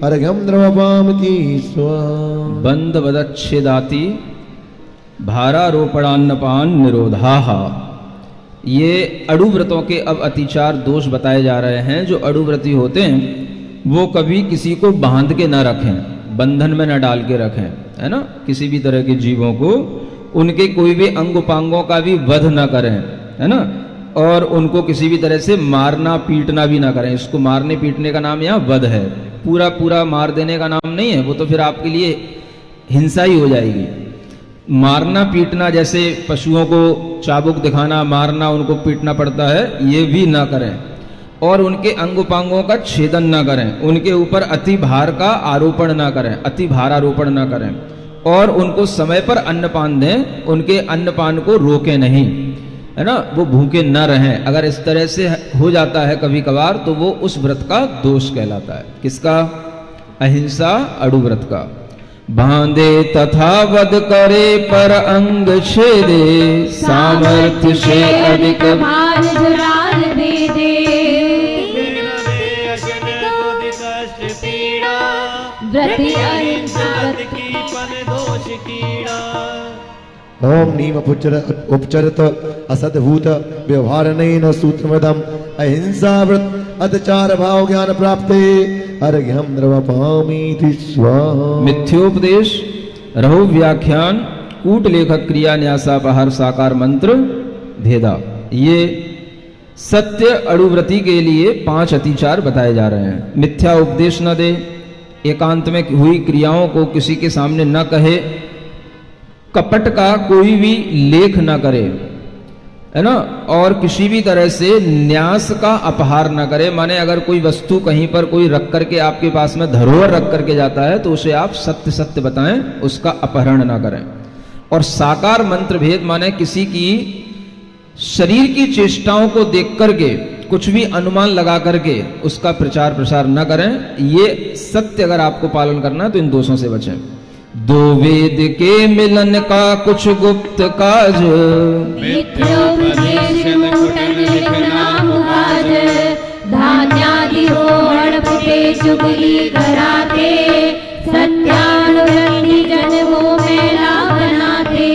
अर्घ्यम द्रवपामिति स्वाहा। बंद वदच्छेदाति भारारोपणान्नपान निरोधाः। ये अड़ुव्रतों के अब अतिचार दोष बताए जा रहे हैं। जो अड़ुव्रती होते हैं वो कभी किसी को बांध के न रखें, बंधन में न डाल के रखें, है ना। किसी भी तरह के जीवों को, उनके कोई भी अंग उपांगों का भी वध न करें, है ना। और उनको किसी भी तरह से मारना पीटना भी ना करें। इसको मारने पीटने का नाम यहाँ वध है, पूरा पूरा मार देने का नाम नहीं है। वो तो फिर आपके लिए हिंसा ही हो जाएगी। मारना पीटना, जैसे पशुओं को चाबुक दिखाना, मारना, उनको पीटना पड़ता है, ये भी ना करें। और उनके अंग उपांगों का छेदन ना करें, उनके ऊपर अति भार का आरोपण ना करें, अति भार आरोपण ना करें। और उनको समय पर अन्नपान दें, उनके अन्नपान को रोके नहीं, है ना। वो भूखे न रहें। अगर इस तरह से हो जाता है कभी कभार तो वो उस व्रत का दोष कहलाता है। किसका? अहिंसा अड़ुव्रत का। बांधे तथा वध करे पर अंग छेदे, सामर्थ्य से अधिक भार जुराल दे दे। व्रति अहिंसा की पन दोष कीड़ा। ओम नीम उपचरत असद्भूत व्यवहारनेन सूत्रमदम अहिंसा व्रत अतिचार भाव ज्ञान प्राप्ते अर्घ्यम द्रवपामिति स्वाहा। मिथ्योपदेश, रहु व्याख्यान, कूट लेखक क्रिया न्यासापहार साकार मंत्र भेदा। ये सत्य अड़ुव्रती के लिए 5 अतिचार बताए जा रहे हैं। मिथ्या उपदेश न दे, एकांत में हुई क्रियाओं को किसी के सामने न कहे, कपट का कोई भी लेख न करे, है ना। और किसी भी तरह से न्यास का अपहार न करे। माने अगर कोई वस्तु कहीं पर कोई रख करके आपके पास में धरोहर रख करके जाता है तो उसे आप सत्य सत्य बताएं, उसका अपहरण न करें। और साकार मंत्र भेद, माने किसी की शरीर की चेष्टाओं को देख करके कुछ भी अनुमान लगा करके उसका प्रचार प्रसार न करें। ये सत्य अगर आपको पालन करना है तो इन दोषों से बचें। दो वेद के मिलन का कुछ गुप्त काज, मिथ्योपदेश मूटन लिखना मुहाज। धान्यादि हो हड़पते चुगली कराते, सत्यानुरक्ति जन वो मेला बनाते।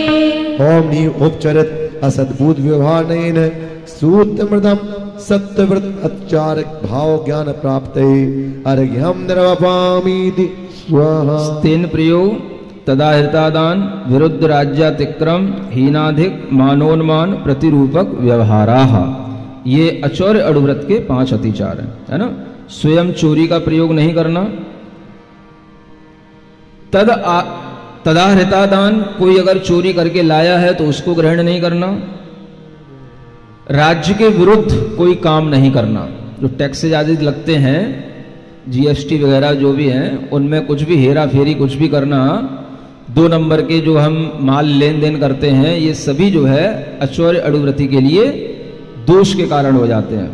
ओम नी उपचरत असद्भूत व्यवहारनेन सूत्रमृतम सत्यव्रत अतिचार भाव ज्ञान प्राप्ते अर्घ्यम द्रवपामिति स्वाहा। तेन प्रयोग तदाहृतादान विरुद्ध राज्यातिक्रम हीनाधिक मानोन्मान प्रतिरूपक व्यवहाराः। ये अचौर्य अड़ुव्रत के 5 अतिचार हैं, है ना। स्वयं चोरी का प्रयोग नहीं करना। तदाहृतादान, कोई अगर चोरी करके लाया है तो उसको ग्रहण नहीं करना। राज्य के विरुद्ध कोई काम नहीं करना। जो टैक्सेज आदि लगते हैं, जीएसटी वगैरह जो भी हैं, उनमें कुछ भी हेरा फेरी कुछ भी करना, 2 नंबर के जो हम माल लेन देन करते हैं, ये सभी जो है अचौर्य अड़ुव्रती के लिए दोष के कारण हो जाते हैं।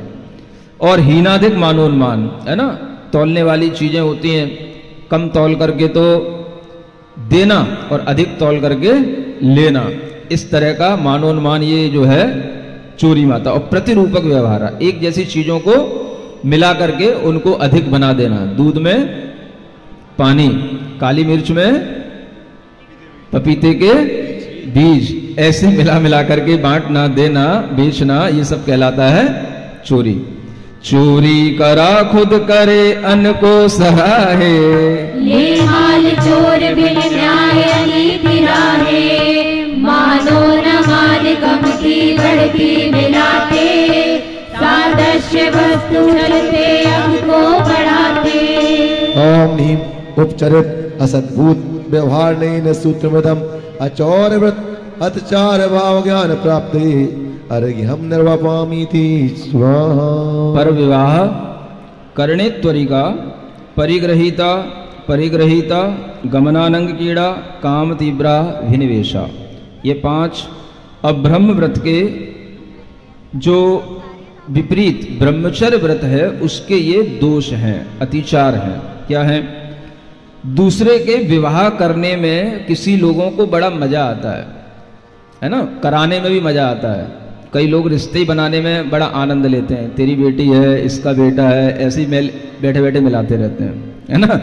और हीनाधिक मानोन्मान, है ना। तौलने वाली चीजें होती हैं, कम तौल करके तो देना और अधिक तौल करके लेना, इस तरह का मानोन्मान ये जो है चोरी माता। और प्रतिरूपक व्यवहार, एक जैसी चीजों को मिला करके उनको अधिक बना देना। दूध में पानी, काली मिर्च में पपीते के बीज, ऐसे मिला मिला करके बांटना, देना, बेचना, ये सब कहलाता है चोरी। चोरी करा खुद करे अन्न को सहाहे, ले हाल चोर बिन न्याय अनीति राहे। मानो न मान कम की बढ़ती मिलाते, सादृश्य वस्तु चलते हमको बढ़ाते। ओम नीम उपचरित असद्भूत व्यवहारनेन सूत्रमदम अचौर्य व्रत अतिचार भाव ज्ञान प्राप्ते अर्घ्यं निर्वापयामीति स्वाहा। पर विवाह करणे त्वरिका परिग्रहीता परिग्रहीता गमनानंग कीड़ा काम तीव्रा विनिवेशा, ये 5 अब्रह्म व्रत के जो विपरीत ब्रह्मचर्य व्रत है उसके ये दोष हैं, अतिचार हैं। क्या है? दूसरे के विवाह करने में किसी लोगों को बड़ा मजा आता है ना, कराने में भी मजा आता है। कई लोग रिश्ते ही बनाने में बड़ा आनंद लेते हैं, तेरी बेटी है, इसका बेटा है, ऐसे ही बैठे बैठे मिलाते रहते हैं, है ना।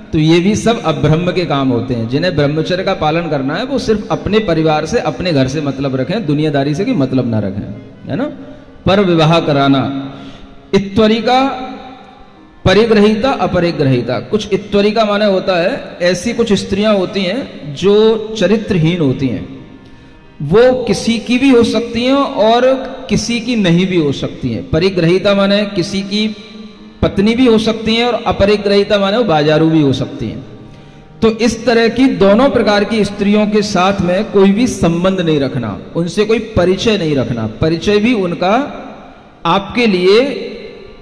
तो ये भी सब अब्रह्म के काम होते हैं। जिन्हें ब्रह्मचर्य का पालन करना है वो सिर्फ अपने परिवार से, अपने घर से मतलब रखें, दुनियादारी से की मतलब ना रखें, है ना। पर विवाह कराना, इत्वरिका परिग्रहीता अपरिग्रहीता। कुछ इत्वरिका माने होता है ऐसी कुछ स्त्रियां होती हैं जो चरित्रहीन होती हैं, वो किसी की भी हो सकती हैं और किसी की नहीं भी हो सकती हैं। परिग्रहीता माने किसी की पत्नी भी हो सकती हैं और अपरिग्रहीता माने वो बाजारू भी हो सकती हैं। तो इस तरह की दोनों प्रकार की स्त्रियों के साथ में कोई भी संबंध नहीं रखना, उनसे कोई परिचय नहीं रखना। परिचय भी उनका आपके लिए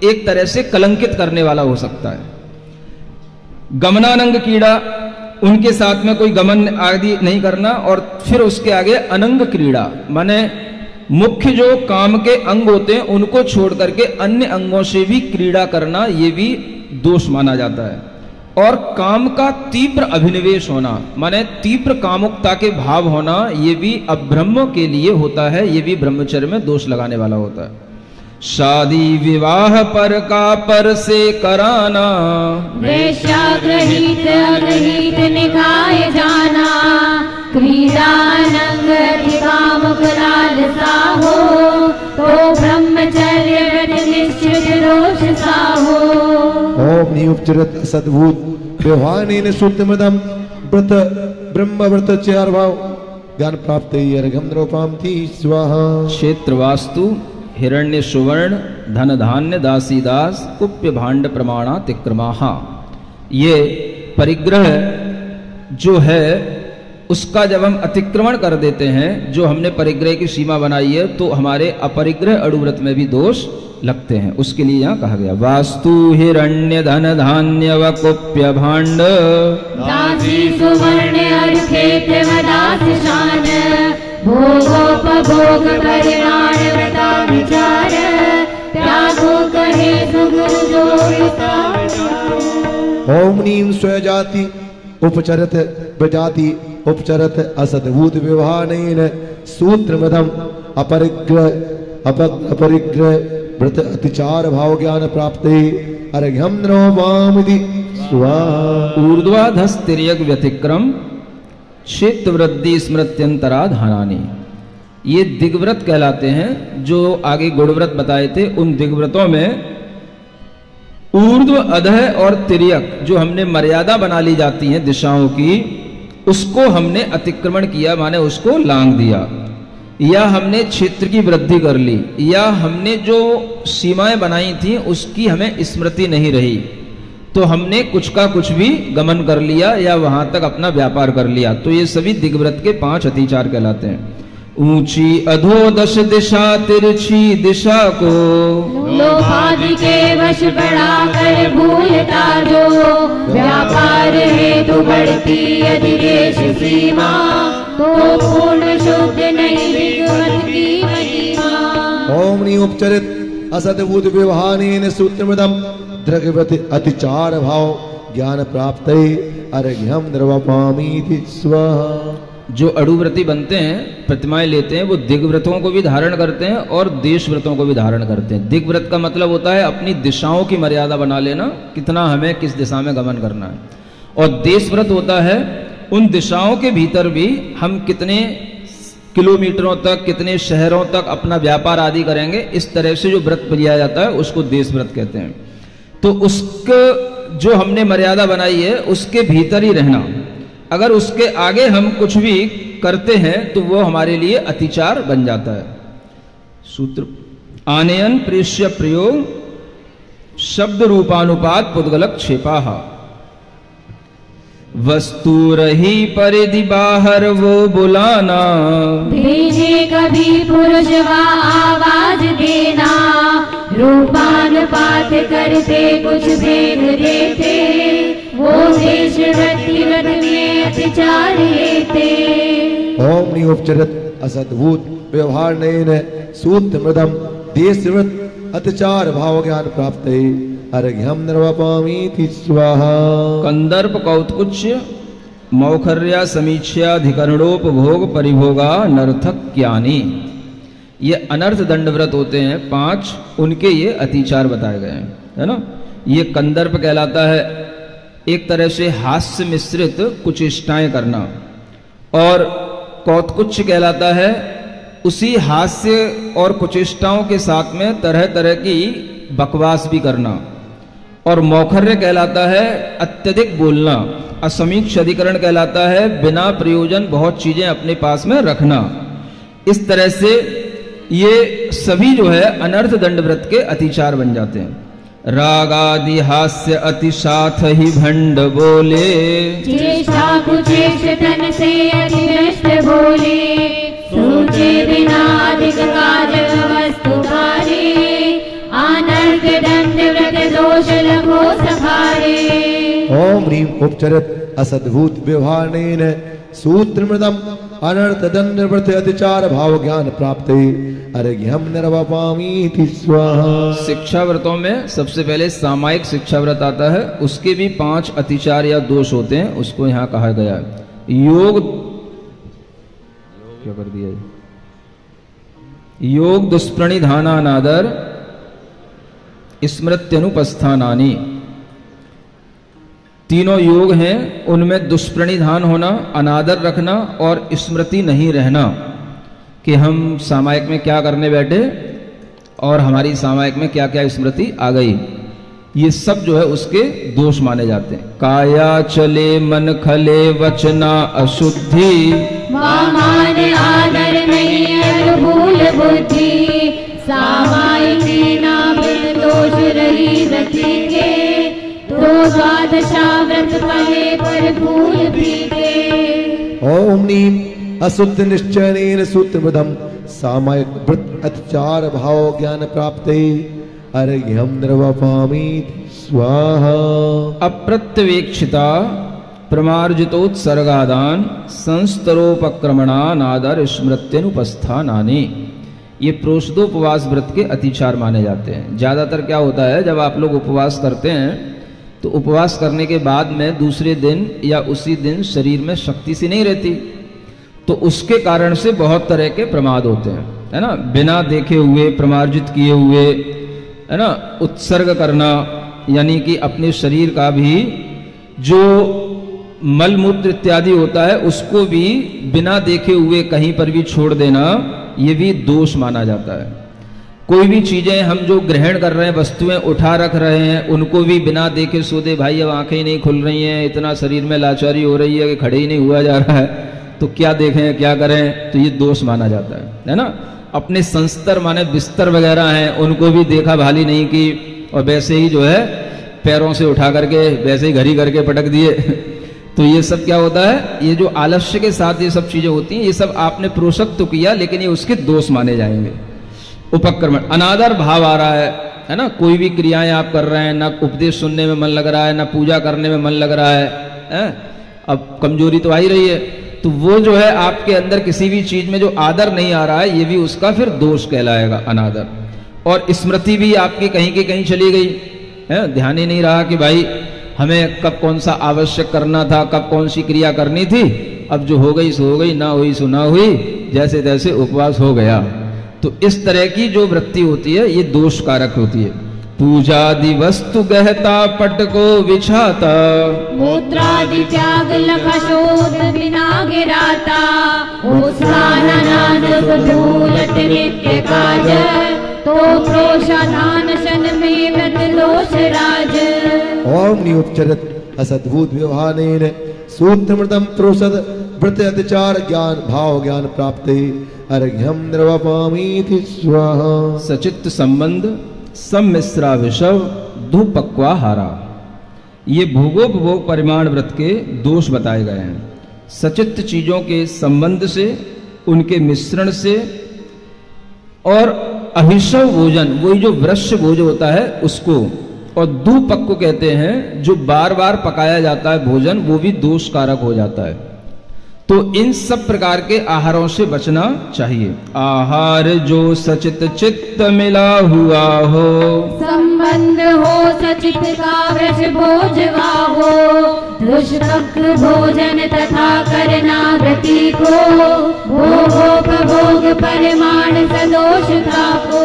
एक तरह से कलंकित करने वाला हो सकता है। गमनानंग कीड़ा, उनके साथ में कोई गमन आदि नहीं करना। और फिर उसके आगे अनंग क्रीड़ा माने मुख्य जो काम के अंग होते हैं उनको छोड़ करके अन्य अंगों से भी क्रीड़ा करना, ये भी दोष माना जाता है। और काम का तीव्र अभिनिवेश होना माने तीव्र कामुकता के भाव होना, ये भी अब्रह्म के लिए होता है, ये भी ब्रह्मचर्य में दोष लगाने वाला होता है। शादी विवाह पर का पर से कराना, वेश्याग्रहित अग्रहित निकाय जाना, क्रीडानंग कामुक लालसा हो, तो ब्रह्मचर्य व्रत निश्चित दोष सा हो। ओम नियुपचरत सद्भूत व्यवहारेण सूत्रमदम व्रत ब्रह्म व्रत चार भाव ज्ञान प्राप्त अर्घ्यं निर्वापयामीति स्वाहा। क्षेत्र वास्तु हिरण्य सुवर्ण धन धान्य दासी दास कुप्य भांड प्रमाणा तिक्रमाहा, ये परिग्रह जो है उसका जब हम अतिक्रमण कर देते हैं, जो हमने परिग्रह की सीमा बनाई है, तो हमारे अपरिग्रह अड़ुव्रत में भी दोष लगते हैं। उसके लिए यहाँ कहा गया वास्तु हिरण्य धन धान्य व कुप्य भांड, दासी सुवर्ण अर्घेत वदास शान, भोगोपभोग परिणाम व्रता विचार, त्यागो कहे सुगुरु जोड़ता। ओम नीम स्वजाति उपचरत प्रजाति उपचरत असद्भूत व्यवहारेण सूत्रमदम अपरिग्रह व्रत अतिचार भाव ज्ञान प्राप्ते अर्घ्यं निर्वापयामीति स्वाहा। ऊर्ध्वाधस्तिर्यग व्यतिक्रम क्षेत्र वृद्धि स्मृत्यंतरा धानानी, ये दिग्व्रत कहलाते हैं। जो आगे गुणव्रत बताए थे उन दिग्व्रतों में ऊर्ध्व अधः और तिर्यक जो हमने मर्यादा बना ली जाती हैं दिशाओं की, उसको हमने अतिक्रमण किया माने उसको लांघ दिया, या हमने क्षेत्र की वृद्धि कर ली, या हमने जो सीमाएं बनाई थी उसकी हमें स्मृति नहीं रही, तो हमने कुछ का कुछ भी गमन कर लिया या वहां तक अपना व्यापार कर लिया। तो ये सभी दिग्व्रत के 5 अतिचार कहलाते हैं। ऊंची अधोदश दिशा तिरछी दिशा को, लोभादि के वश बढ़ा कर भूलता जो, व्यापार हेतु बढ़ती अधिदेश सीमा, तो पूर्ण शुद्ध नहीं विद्वत की महिमा। ओम नियुपचरित असद्भूत व्यवहारेण सूत्रमदम द्रव्यवत अतिचार भाव ज्ञान प्राप्त अर्घ्यं निर्वापयामीति स्वाहा। जो अड़ुव्रती बनते हैं, प्रतिमाएं लेते हैं, वो दिग्व्रतों को भी धारण करते हैं और देश व्रतों को भी धारण करते हैं। दिग्व्रत का मतलब होता है अपनी दिशाओं की मर्यादा बना लेना, कितना हमें किस दिशा में गमन करना है। और देश व्रत होता है उन दिशाओं के भीतर भी हम कितने किलोमीटरों तक, कितने शहरों तक अपना व्यापार आदि करेंगे, इस तरह से जो व्रत लिया जाता है उसको देश व्रत कहते हैं। तो उसको जो हमने मर्यादा बनाई है उसके भीतर ही रहना, अगर उसके आगे हम कुछ भी करते हैं तो वो हमारे लिए अतिचार बन जाता है। सूत्र आनयन प्रेष्य प्रयोग शब्द रूपानुपात पुद्गलक क्षेपाहा, वस्तु रही परिधि बाहर वो बुलाना, भेजे कभी पुरुष वा आवाज देना, रूपानुपात करते कुछ भेद देते, वो देश वृत्ति व्रत में अतिचार लेते। ओम नियोपचरत असद्भुत व्यवहार नयन सूत्र मृदम देशवृत अतिचार भाव ज्ञान प्राप्त अर्घ्यम निर्वपामीति स्वाहा। कंदर्प कौतकुच्च मौखर्या समीक्षाधिकरणोपभोग परिभोगा नर्थक ज्ञानी, ये अनर्थ दंड व्रत होते हैं 5, उनके ये अतिचार बताए गए हैं, है ना। ये कंदर्प कहलाता है एक तरह से हास्य मिश्रित कुचेष्टाएं करना, और कौतकुच्च कहलाता है उसी हास्य और कुचेष्टाओं के साथ में तरह तरह की बकवास भी करना, और मौखर्य कहलाता है अत्यधिक बोलना, असमीक्ष अधिकरण कहलाता है बिना प्रयोजन बहुत चीजें अपने पास में रखना। इस तरह से ये सभी जो है अनर्थ दंड व्रत के अतिचार बन जाते हैं। राग आदि हास्य अति साथ ही भंड बोले, चेष्टा कुचेष्टन से अतिभ्रष्ट बोले, सोचे बिना अधिक कार्य वस्तु कार्य, अनर्थ दंड व्रत दोष लघो सखारे। ओम ह्रीम उपचरत असद्भुत व्यवहार नयन सूत्र मृदम अनर्थ दंड व्रत अतिचार भाव ज्ञान प्राप्त अर्घ्यम निर्वपामीति स्वाहा। शिक्षा व्रतों में सबसे पहले सामायिक शिक्षा व्रत आता है, उसके भी 5 अतिचार या दोष होते हैं, उसको यहाँ कहा गया है। योग क्या कर दिया, योग दुष्प्रणिधानानादर स्मृत्यनुपस्थानानि, तीनों योग हैं, उनमें दुष्प्रणिधान होना, अनादर रखना और स्मृति नहीं रहना कि हम सामायिक में क्या करने बैठे और हमारी सामायिक में क्या क्या स्मृति आ गई, ये सब जो है उसके दोष माने जाते हैं। काया चले मन खले वचना अशुद्धि, मान आदर नहीं और भूल बुद्धि, सामायिक नाम दोष रही रति के, तो द्वादशा व्रत पले पर फूल पीते। ओम नीम अशुद्ध निश्चयनेन सूत्रमदम सामायिक व्रत अतिचार भाव ज्ञान प्राप्त अर्घ्यम निर्वपामीति स्वाहा। अप्रत्यवेक्षिता प्रमार्जितोत्सर्गादान संस्तरोपक्रमणानादर स्मृत्यनुपस्थानानि, ये प्रोषदोपवास व्रत के अतिचार माने जाते हैं। ज्यादातर क्या होता है, जब आप लोग उपवास करते हैं तो उपवास करने के बाद में दूसरे दिन या उसी दिन शरीर में शक्ति सी नहीं रहती, तो उसके कारण से बहुत तरह के प्रमाद होते हैं, है ना। बिना देखे हुए प्रमार्जित किए हुए, है ना, उत्सर्ग करना, यानी कि अपने शरीर का भी जो मल मूत्र इत्यादि होता है उसको भी बिना देखे हुए कहीं पर भी छोड़ देना, ये भी दोष माना जाता है। कोई भी चीजें हम जो ग्रहण कर रहे हैं, वस्तुएं उठा रख रहे हैं, उनको भी बिना देखे सोते भाई अब आंखें ही नहीं खुल रही हैं, इतना शरीर में लाचारी हो रही है कि खड़े ही नहीं हुआ जा रहा है, तो क्या देखें क्या करें, तो ये दोष माना जाता है ना। अपने संस्तर माने बिस्तर वगैरह हैं, उनको भी देखा भाली नहीं की और वैसे ही जो है पैरों से उठा करके वैसे ही घड़ी करके पटक दिए तो ये सब क्या होता है, ये जो आलस्य के साथ ये सब चीजें होती हैं, ये सब आपने प्रोषक तो किया लेकिन ये उसके दोष माने जाएंगे। उपक्रमण, अनादर भाव आ रहा है ना, कोई भी क्रियाएं आप कर रहे हैं, ना उपदेश सुनने में मन लग रहा है, ना पूजा करने में मन लग रहा है? अब कमजोरी तो आ ही रही है, तो वो जो है आपके अंदर किसी भी चीज में जो आदर नहीं आ रहा है, ये भी उसका फिर दोष कहलाएगा, अनादर। और स्मृति भी आपकी कहीं की कहीं चली गई है, ध्यान ही नहीं रहा कि भाई हमें कब कौन सा आवश्यक करना था, कब कौन सी क्रिया करनी थी, अब जो हो गई सो हो गई, ना हुई सो ना हुई, जैसे तैसे उपवास हो गया। तो इस तरह की जो वृत्ति होती है ये दोष कारक होती है। पूजादि वस्तु गहता पट को बिछाता, मूत्रादि त्याग लखशोध बिना गिराता, भूलत नित्य काज, तो प्रोषाधान शन में व्रत दोष राज। ओम नियोपचरत असद्भुत व्यवहारेण सूत्रमृतम प्रोषद व्रत अतिचार ज्ञान भाव ज्ञान प्राप्त अर्घ्यम निर्वपामीति स्वाहा। सचित्त संबंध सम्मिश्रा विषव धूपक्वाहारा, ये भोगोपभोग परिमाण व्रत के दोष बताए गए हैं। सचित्त चीजों के संबंध से, उनके मिश्रण से, और अभिशव भोजन, वही जो वृक्ष भोज होता है उसको, और दुपक्व कहते हैं जो बार बार पकाया जाता है भोजन, वो भी दोष कारक हो जाता है। तो इन सब प्रकार के आहारों से बचना चाहिए। आहार जो सचित चित्त मिला हुआ हो, संबंध हो सचित का वृष भोजवा हो, दुष्पक्व भोजन तथा करना व्रती को, भोगोपभोग परिमाण सदोषता को।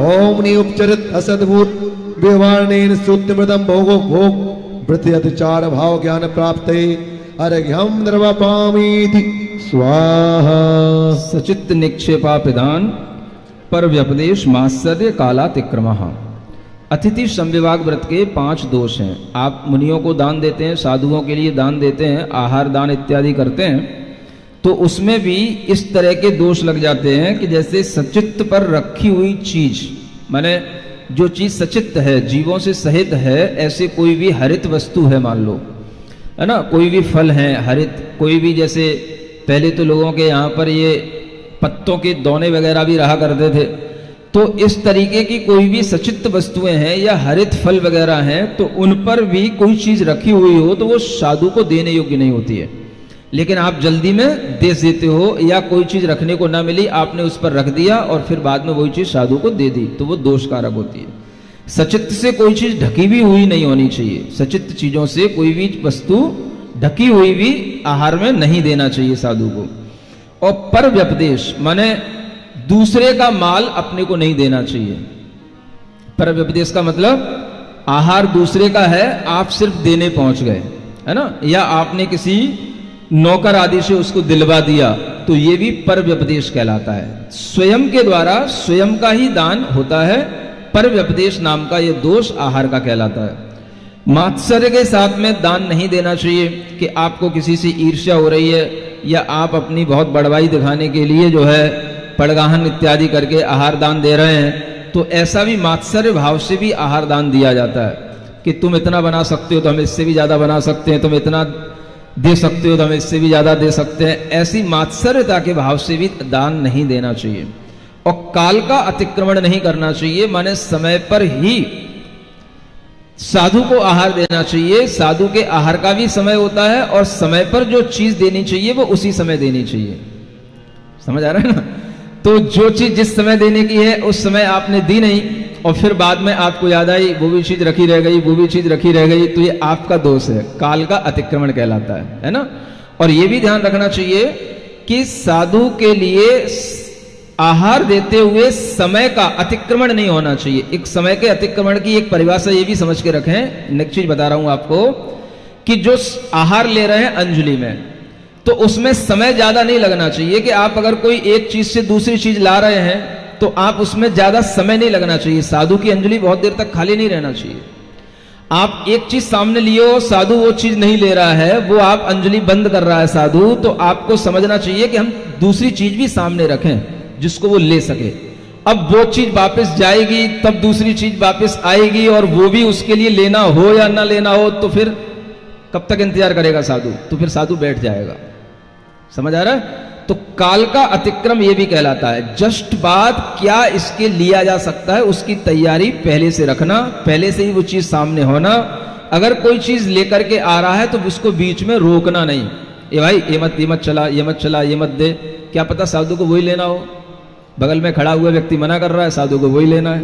ओम नि उपचरित असद्भूत व्यवहारेण सूत्रमृतम भोगो भोग वृत्ति अतिचार भाव ज्ञान प्राप्ते अर्घ्यम निर्वापामीति स्वाहा। सचित्त निक्षेपा पिदान पर व्यपदेश मात्सर्य कालातिक्रमः। अतिथि संविभाग व्रत के 5 दोष हैं। आप मुनियों को दान देते हैं, साधुओं के लिए दान देते हैं, आहार दान इत्यादि करते हैं, तो उसमें भी इस तरह के दोष लग जाते हैं कि जैसे सचित्त पर रखी हुई चीज, माने जो चीज सचित्त है, जीवों से सहित है, ऐसे कोई भी हरित वस्तु है, मान लो, है ना, कोई भी फल है हरित, कोई भी, जैसे पहले तो लोगों के यहाँ पर ये पत्तों के दौने वगैरह भी रहा करते थे, तो इस तरीके की कोई भी सचित्त वस्तुएं हैं या हरित फल वगैरह हैं, तो उन पर भी कोई चीज रखी हुई हो तो वो साधु को देने योग्य नहीं होती है। लेकिन आप जल्दी में दे देते हो, या कोई चीज रखने को ना मिली, आपने उस पर रख दिया और फिर बाद में वही चीज साधु को दे दी, तो वो दोषकारक होती है। सचित्त से कोई चीज ढकी भी हुई नहीं होनी चाहिए। सचित्त चीजों से कोई भी वस्तु ढकी हुई भी आहार में नहीं देना चाहिए साधु को। और पर व्यपदेश माने दूसरे का माल अपने को नहीं देना चाहिए। पर व्यपदेश का मतलब आहार दूसरे का है, आप सिर्फ देने पहुंच गए, है ना, या आपने किसी नौकर आदि से उसको दिलवा दिया, तो ये भी पर व्यपदेश कहलाता है। स्वयं के द्वारा स्वयं का ही दान होता है, पर व्यपदेश नाम का ये दोष आहार का कहलाता है। मात्सर्य के साथ में दान नहीं देना चाहिए कि आपको किसी से ईर्ष्या हो रही है, या आप अपनी बहुत बड़वाई दिखाने के लिए जो है पड़गाहन इत्यादि करके आहार दान दे रहे हैं, तो ऐसा भी मात्सर्य भाव से भी आहार दान दिया जाता है कि तुम इतना बना सकते हो तो हम इससे भी ज्यादा बना सकते हैं, तुम इतना दे सकते हो तो हम इससे भी ज्यादा दे सकते हैं। ऐसी मात्सर्यता के भाव से भी दान नहीं देना चाहिए। और काल का अतिक्रमण नहीं करना चाहिए, माने समय पर ही साधु को आहार देना चाहिए। साधु के आहार का भी समय होता है, और समय पर जो चीज देनी चाहिए वो उसी समय देनी चाहिए। समझ आ रहा है ना? तो जो चीज जिस समय देने की है उस समय आपने दी नहीं, और फिर बाद में आपको याद आई वो भी चीज रखी रह गई, वो भी चीज रखी रह गई, तो ये आपका दोष है, काल का अतिक्रमण कहलाता है ना। और ये भी ध्यान रखना चाहिए कि साधु के लिए आहार देते हुए समय का अतिक्रमण नहीं होना चाहिए। एक समय के अतिक्रमण की एक परिभाषा ये भी समझ के रखें। नेक्स्ट चीज बता रहा हूं आपको कि जो आहार ले रहे हैं अंजलि में, तो उसमें समय ज्यादा नहीं लगना चाहिए। कि आप अगर कोई एक चीज से दूसरी चीज ला रहे हैं तो आप उसमें ज्यादा समय नहीं लगना चाहिए। साधु की अंजलि बहुत देर तक खाली नहीं रहना चाहिए। आप एक चीज सामने लिए हो, साधु वो चीज नहीं ले रहा है, वो आप अंजलि बंद कर रहा है साधु, तो आपको समझना चाहिए कि हम दूसरी चीज भी सामने रखें जिसको वो ले सके। अब वो चीज वापस जाएगी, तब दूसरी चीज वापस आएगी, और वो भी उसके लिए लेना हो या ना लेना हो, तो फिर कब तक इंतजार करेगा साधु? तो फिर साधु बैठ जाएगा। समझ आ रहा है? तो काल का अतिक्रम ये भी कहलाता है। जस्ट बात क्या इसके लिया जा सकता है उसकी तैयारी पहले से रखना, पहले से ही वो चीज सामने होना। अगर कोई चीज लेकर के आ रहा है तो उसको बीच में रोकना नहीं। ये भाई ये मत चला, ये मत चला, ये मत दे। क्या पता साधु को वही लेना हो, बगल में खड़ा हुआ व्यक्ति मना कर रहा है, साधु को वही लेना है।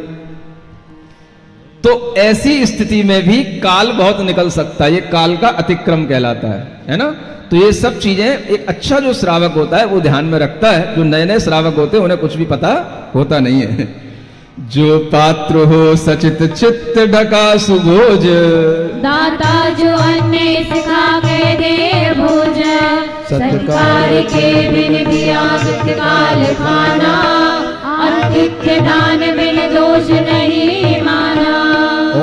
तो ऐसी स्थिति में भी काल बहुत निकल सकता है। ये काल का अतिक्रम कहलाता है ना। तो ये सब चीजें एक अच्छा जो श्रावक होता है वो ध्यान में रखता है। जो नए नए श्रावक होते हैं उन्हें कुछ भी पता होता नहीं है। जो पात्र हो सचित चित्त ढका सुभोज, दाता जो अन्य सिखा के दे भोज, सत्कार के बिन दिया काल खाना, आतिथ्य दान बिन दोष नहीं माना।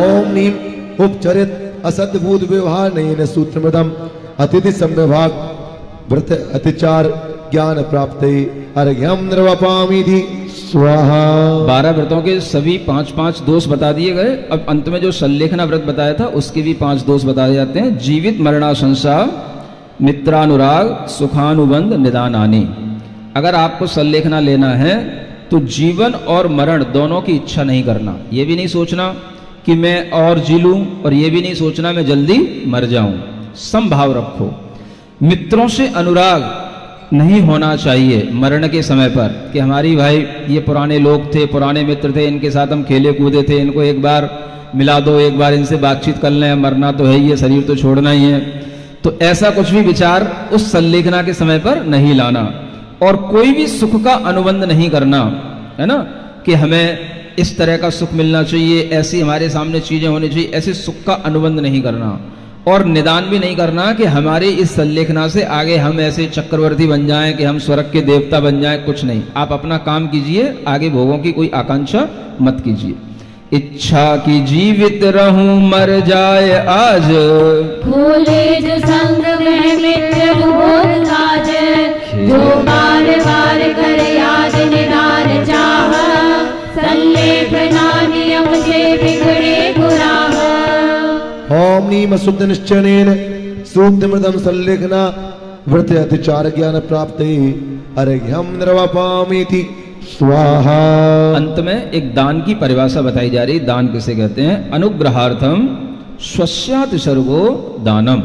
ओम नीम उपचरित असद्भूत व्यवहार नहीं न सूत्रमृतम अतिथि संविभाग व्रत अतिचार ज्ञान प्राप्त अर्घ्यम निर्वपामी थी स्वाहा। 12 व्रतों के सभी 5-5 दोष बता दिए गए। अब अंत में जो सल्लेखना व्रत बताया था उसके भी 5 दोष बताए जाते हैं। जीवित मरणाशंसा, मित्रानुराग, सुखानुबंध, निदान आनी। अगर आपको सल्लेखना लेना है तो जीवन और मरण दोनों की इच्छा नहीं करना। ये भी नहीं सोचना कि मैं और जी लूं और ये भी नहीं सोचना मैं जल्दी मर जाऊं। समभाव रखो। मित्रों से अनुराग नहीं होना चाहिए मरण के समय पर कि हमारी भाई ये पुराने लोग थे, पुराने मित्र थे, इनके साथ हम खेले कूदे थे, इनको एक बार मिला दो, एक बार इनसे बातचीत कर लें, मरना तो है ही है, शरीर तो छोड़ना ही है। तो ऐसा कुछ भी विचार उस सल्लेखना के समय पर नहीं लाना। और कोई भी सुख का अनुबंध नहीं करना, है ना, कि हमें इस तरह का सुख मिलना चाहिए, ऐसी हमारे सामने चीजें होनी चाहिए, ऐसे सुख का अनुबंध नहीं करना। और निदान भी नहीं करना कि हमारे इस सल्लेखना से आगे हम ऐसे चक्रवर्ती बन जाएं कि हम स्वर्ग के देवता बन जाएं। कुछ नहीं, आप अपना काम कीजिए, आगे भोगों की कोई आकांक्षा मत कीजिए। इच्छा की जीवित रहूं मर जाए आज, भूले जो संग में मित्र भूल काज, जो बार बार कर याद निदान चाह, सल्लेखना नियम से बिगड़े गुराह। ओम नीम शुद्ध निश्चयेन सूक्तमृतम सल्लेखना व्रत अतिचार ज्ञान प्राप्त अर्घ्यम निर्वपामी थी स्वाहा। अंत में एक दान की परिभाषा बताई जा रही। दान किसे कहते हैं? अनुग्रहार्थम स्वस्यात् सर्वो दानम।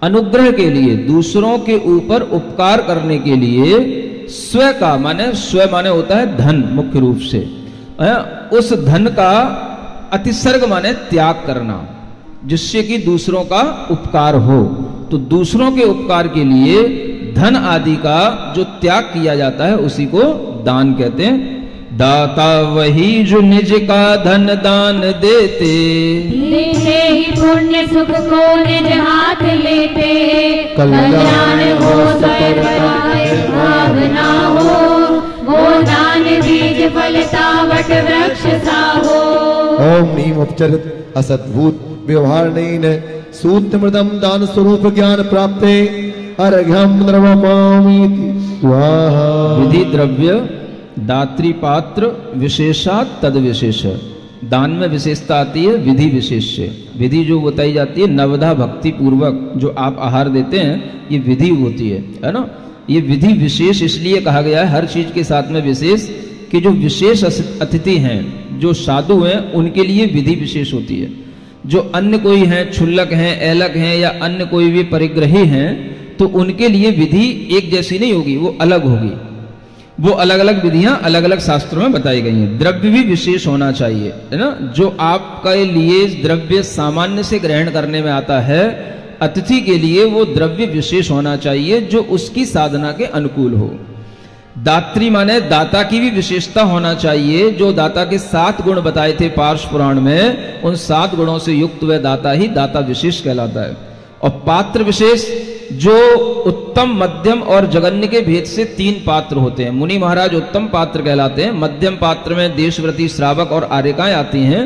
अनुग्रह के लिए, दूसरों के ऊपर उपकार करने के लिए स्व का माने, स्व माने होता है धन मुख्य रूप से, उस धन का अतिसर्ग माने त्याग करना, जिससे कि दूसरों का उपकार हो। तो दूसरों के उपकार के लिए धन आदि का जो त्याग किया जाता है उसी को दान कहते हैं। दाता वही जो निज का धन दान देते, लेते ही पुण्य सुख को निज हाथ लेते, कल्याण हो सब भावना हो, वो दान बीज फलता वट वृक्ष सा हो। ओम नीम उपचरित असद्भुत व्यवहारेण सूत्रमृतम दान स्वरूप ज्ञान प्राप्ते अर्घ्यम निर्वपामी स्वाहा। विधि द्रव्य दात्री पात्र विशेषात तद विशेष। दान में विशेषता आती है विधि विशेष से। विधि जो बताई जाती है नवधा भक्ति पूर्वक जो आप आहार देते हैं, ये विधि होती है ना। ये विधि विशेष इसलिए कहा गया है हर चीज के साथ में विशेष, कि जो विशेष अतिथि हैं, जो साधु हैं, उनके लिए विधि विशेष होती है। जो अन्य कोई हैं, क्षुल्लक हैं, ऐलक हैं या अन्य कोई भी परिग्रही हैं, तो उनके लिए विधि एक जैसी नहीं होगी, वो अलग होगी। वो अलग अलग विधियां अलग अलग शास्त्रों में बताई गई हैं। द्रव्य भी विशेष होना चाहिए, है ना। जो आपके लिए द्रव्य सामान्य से ग्रहण करने में आता है, अतिथि के लिए वो द्रव्य विशेष होना चाहिए जो उसकी साधना के अनुकूल हो। दात्री माने दाता की भी विशेषता होना चाहिए। जो दाता के 7 गुण बताए थे पार्श पुराण में, उन 7 गुणों से युक्त वह दाता ही दाता विशेष कहलाता है। और पात्र विशेष, जो उत्तम, मध्यम और जघन्य के भेद से 3 पात्र होते हैं। मुनि महाराज उत्तम पात्र कहलाते हैं। मध्यम पात्र में देशव्रती, श्रावक और आर्यकाएं आती हैं,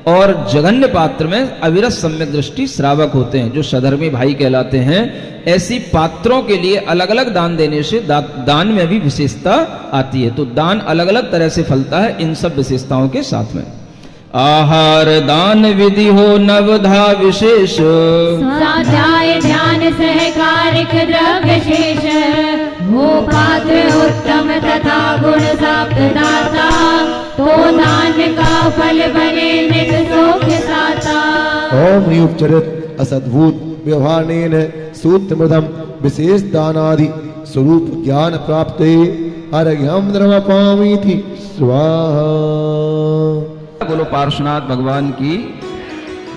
और जघन्य पात्र में अविरत सम्यक दृष्टि श्रावक होते हैं, जो सधर्मी भाई कहलाते हैं। ऐसी पात्रों के लिए अलग अलग दान देने से दान में भी विशेषता आती है। तो दान अलग अलग तरह से फलता है इन सब विशेषताओं के साथ में। आहार दान विधि हो नवधा विशेष, स्वाध्याय ध्यान सहकारिक द्रव्य शेष, वो पात्र उत्तम तथा गुण प्राप्त दाता, तो दान का फल बने नित सुख साता। ओम ह्रीं उपचरित असद्भुत व्यवहारेण सूत्रमृतम विशेष दानादि स्वरूप ज्ञान प्राप्ते अर्घ्यम निर्वपामी थी स्वाहा। बोलो पार्श्वनाथ भगवान की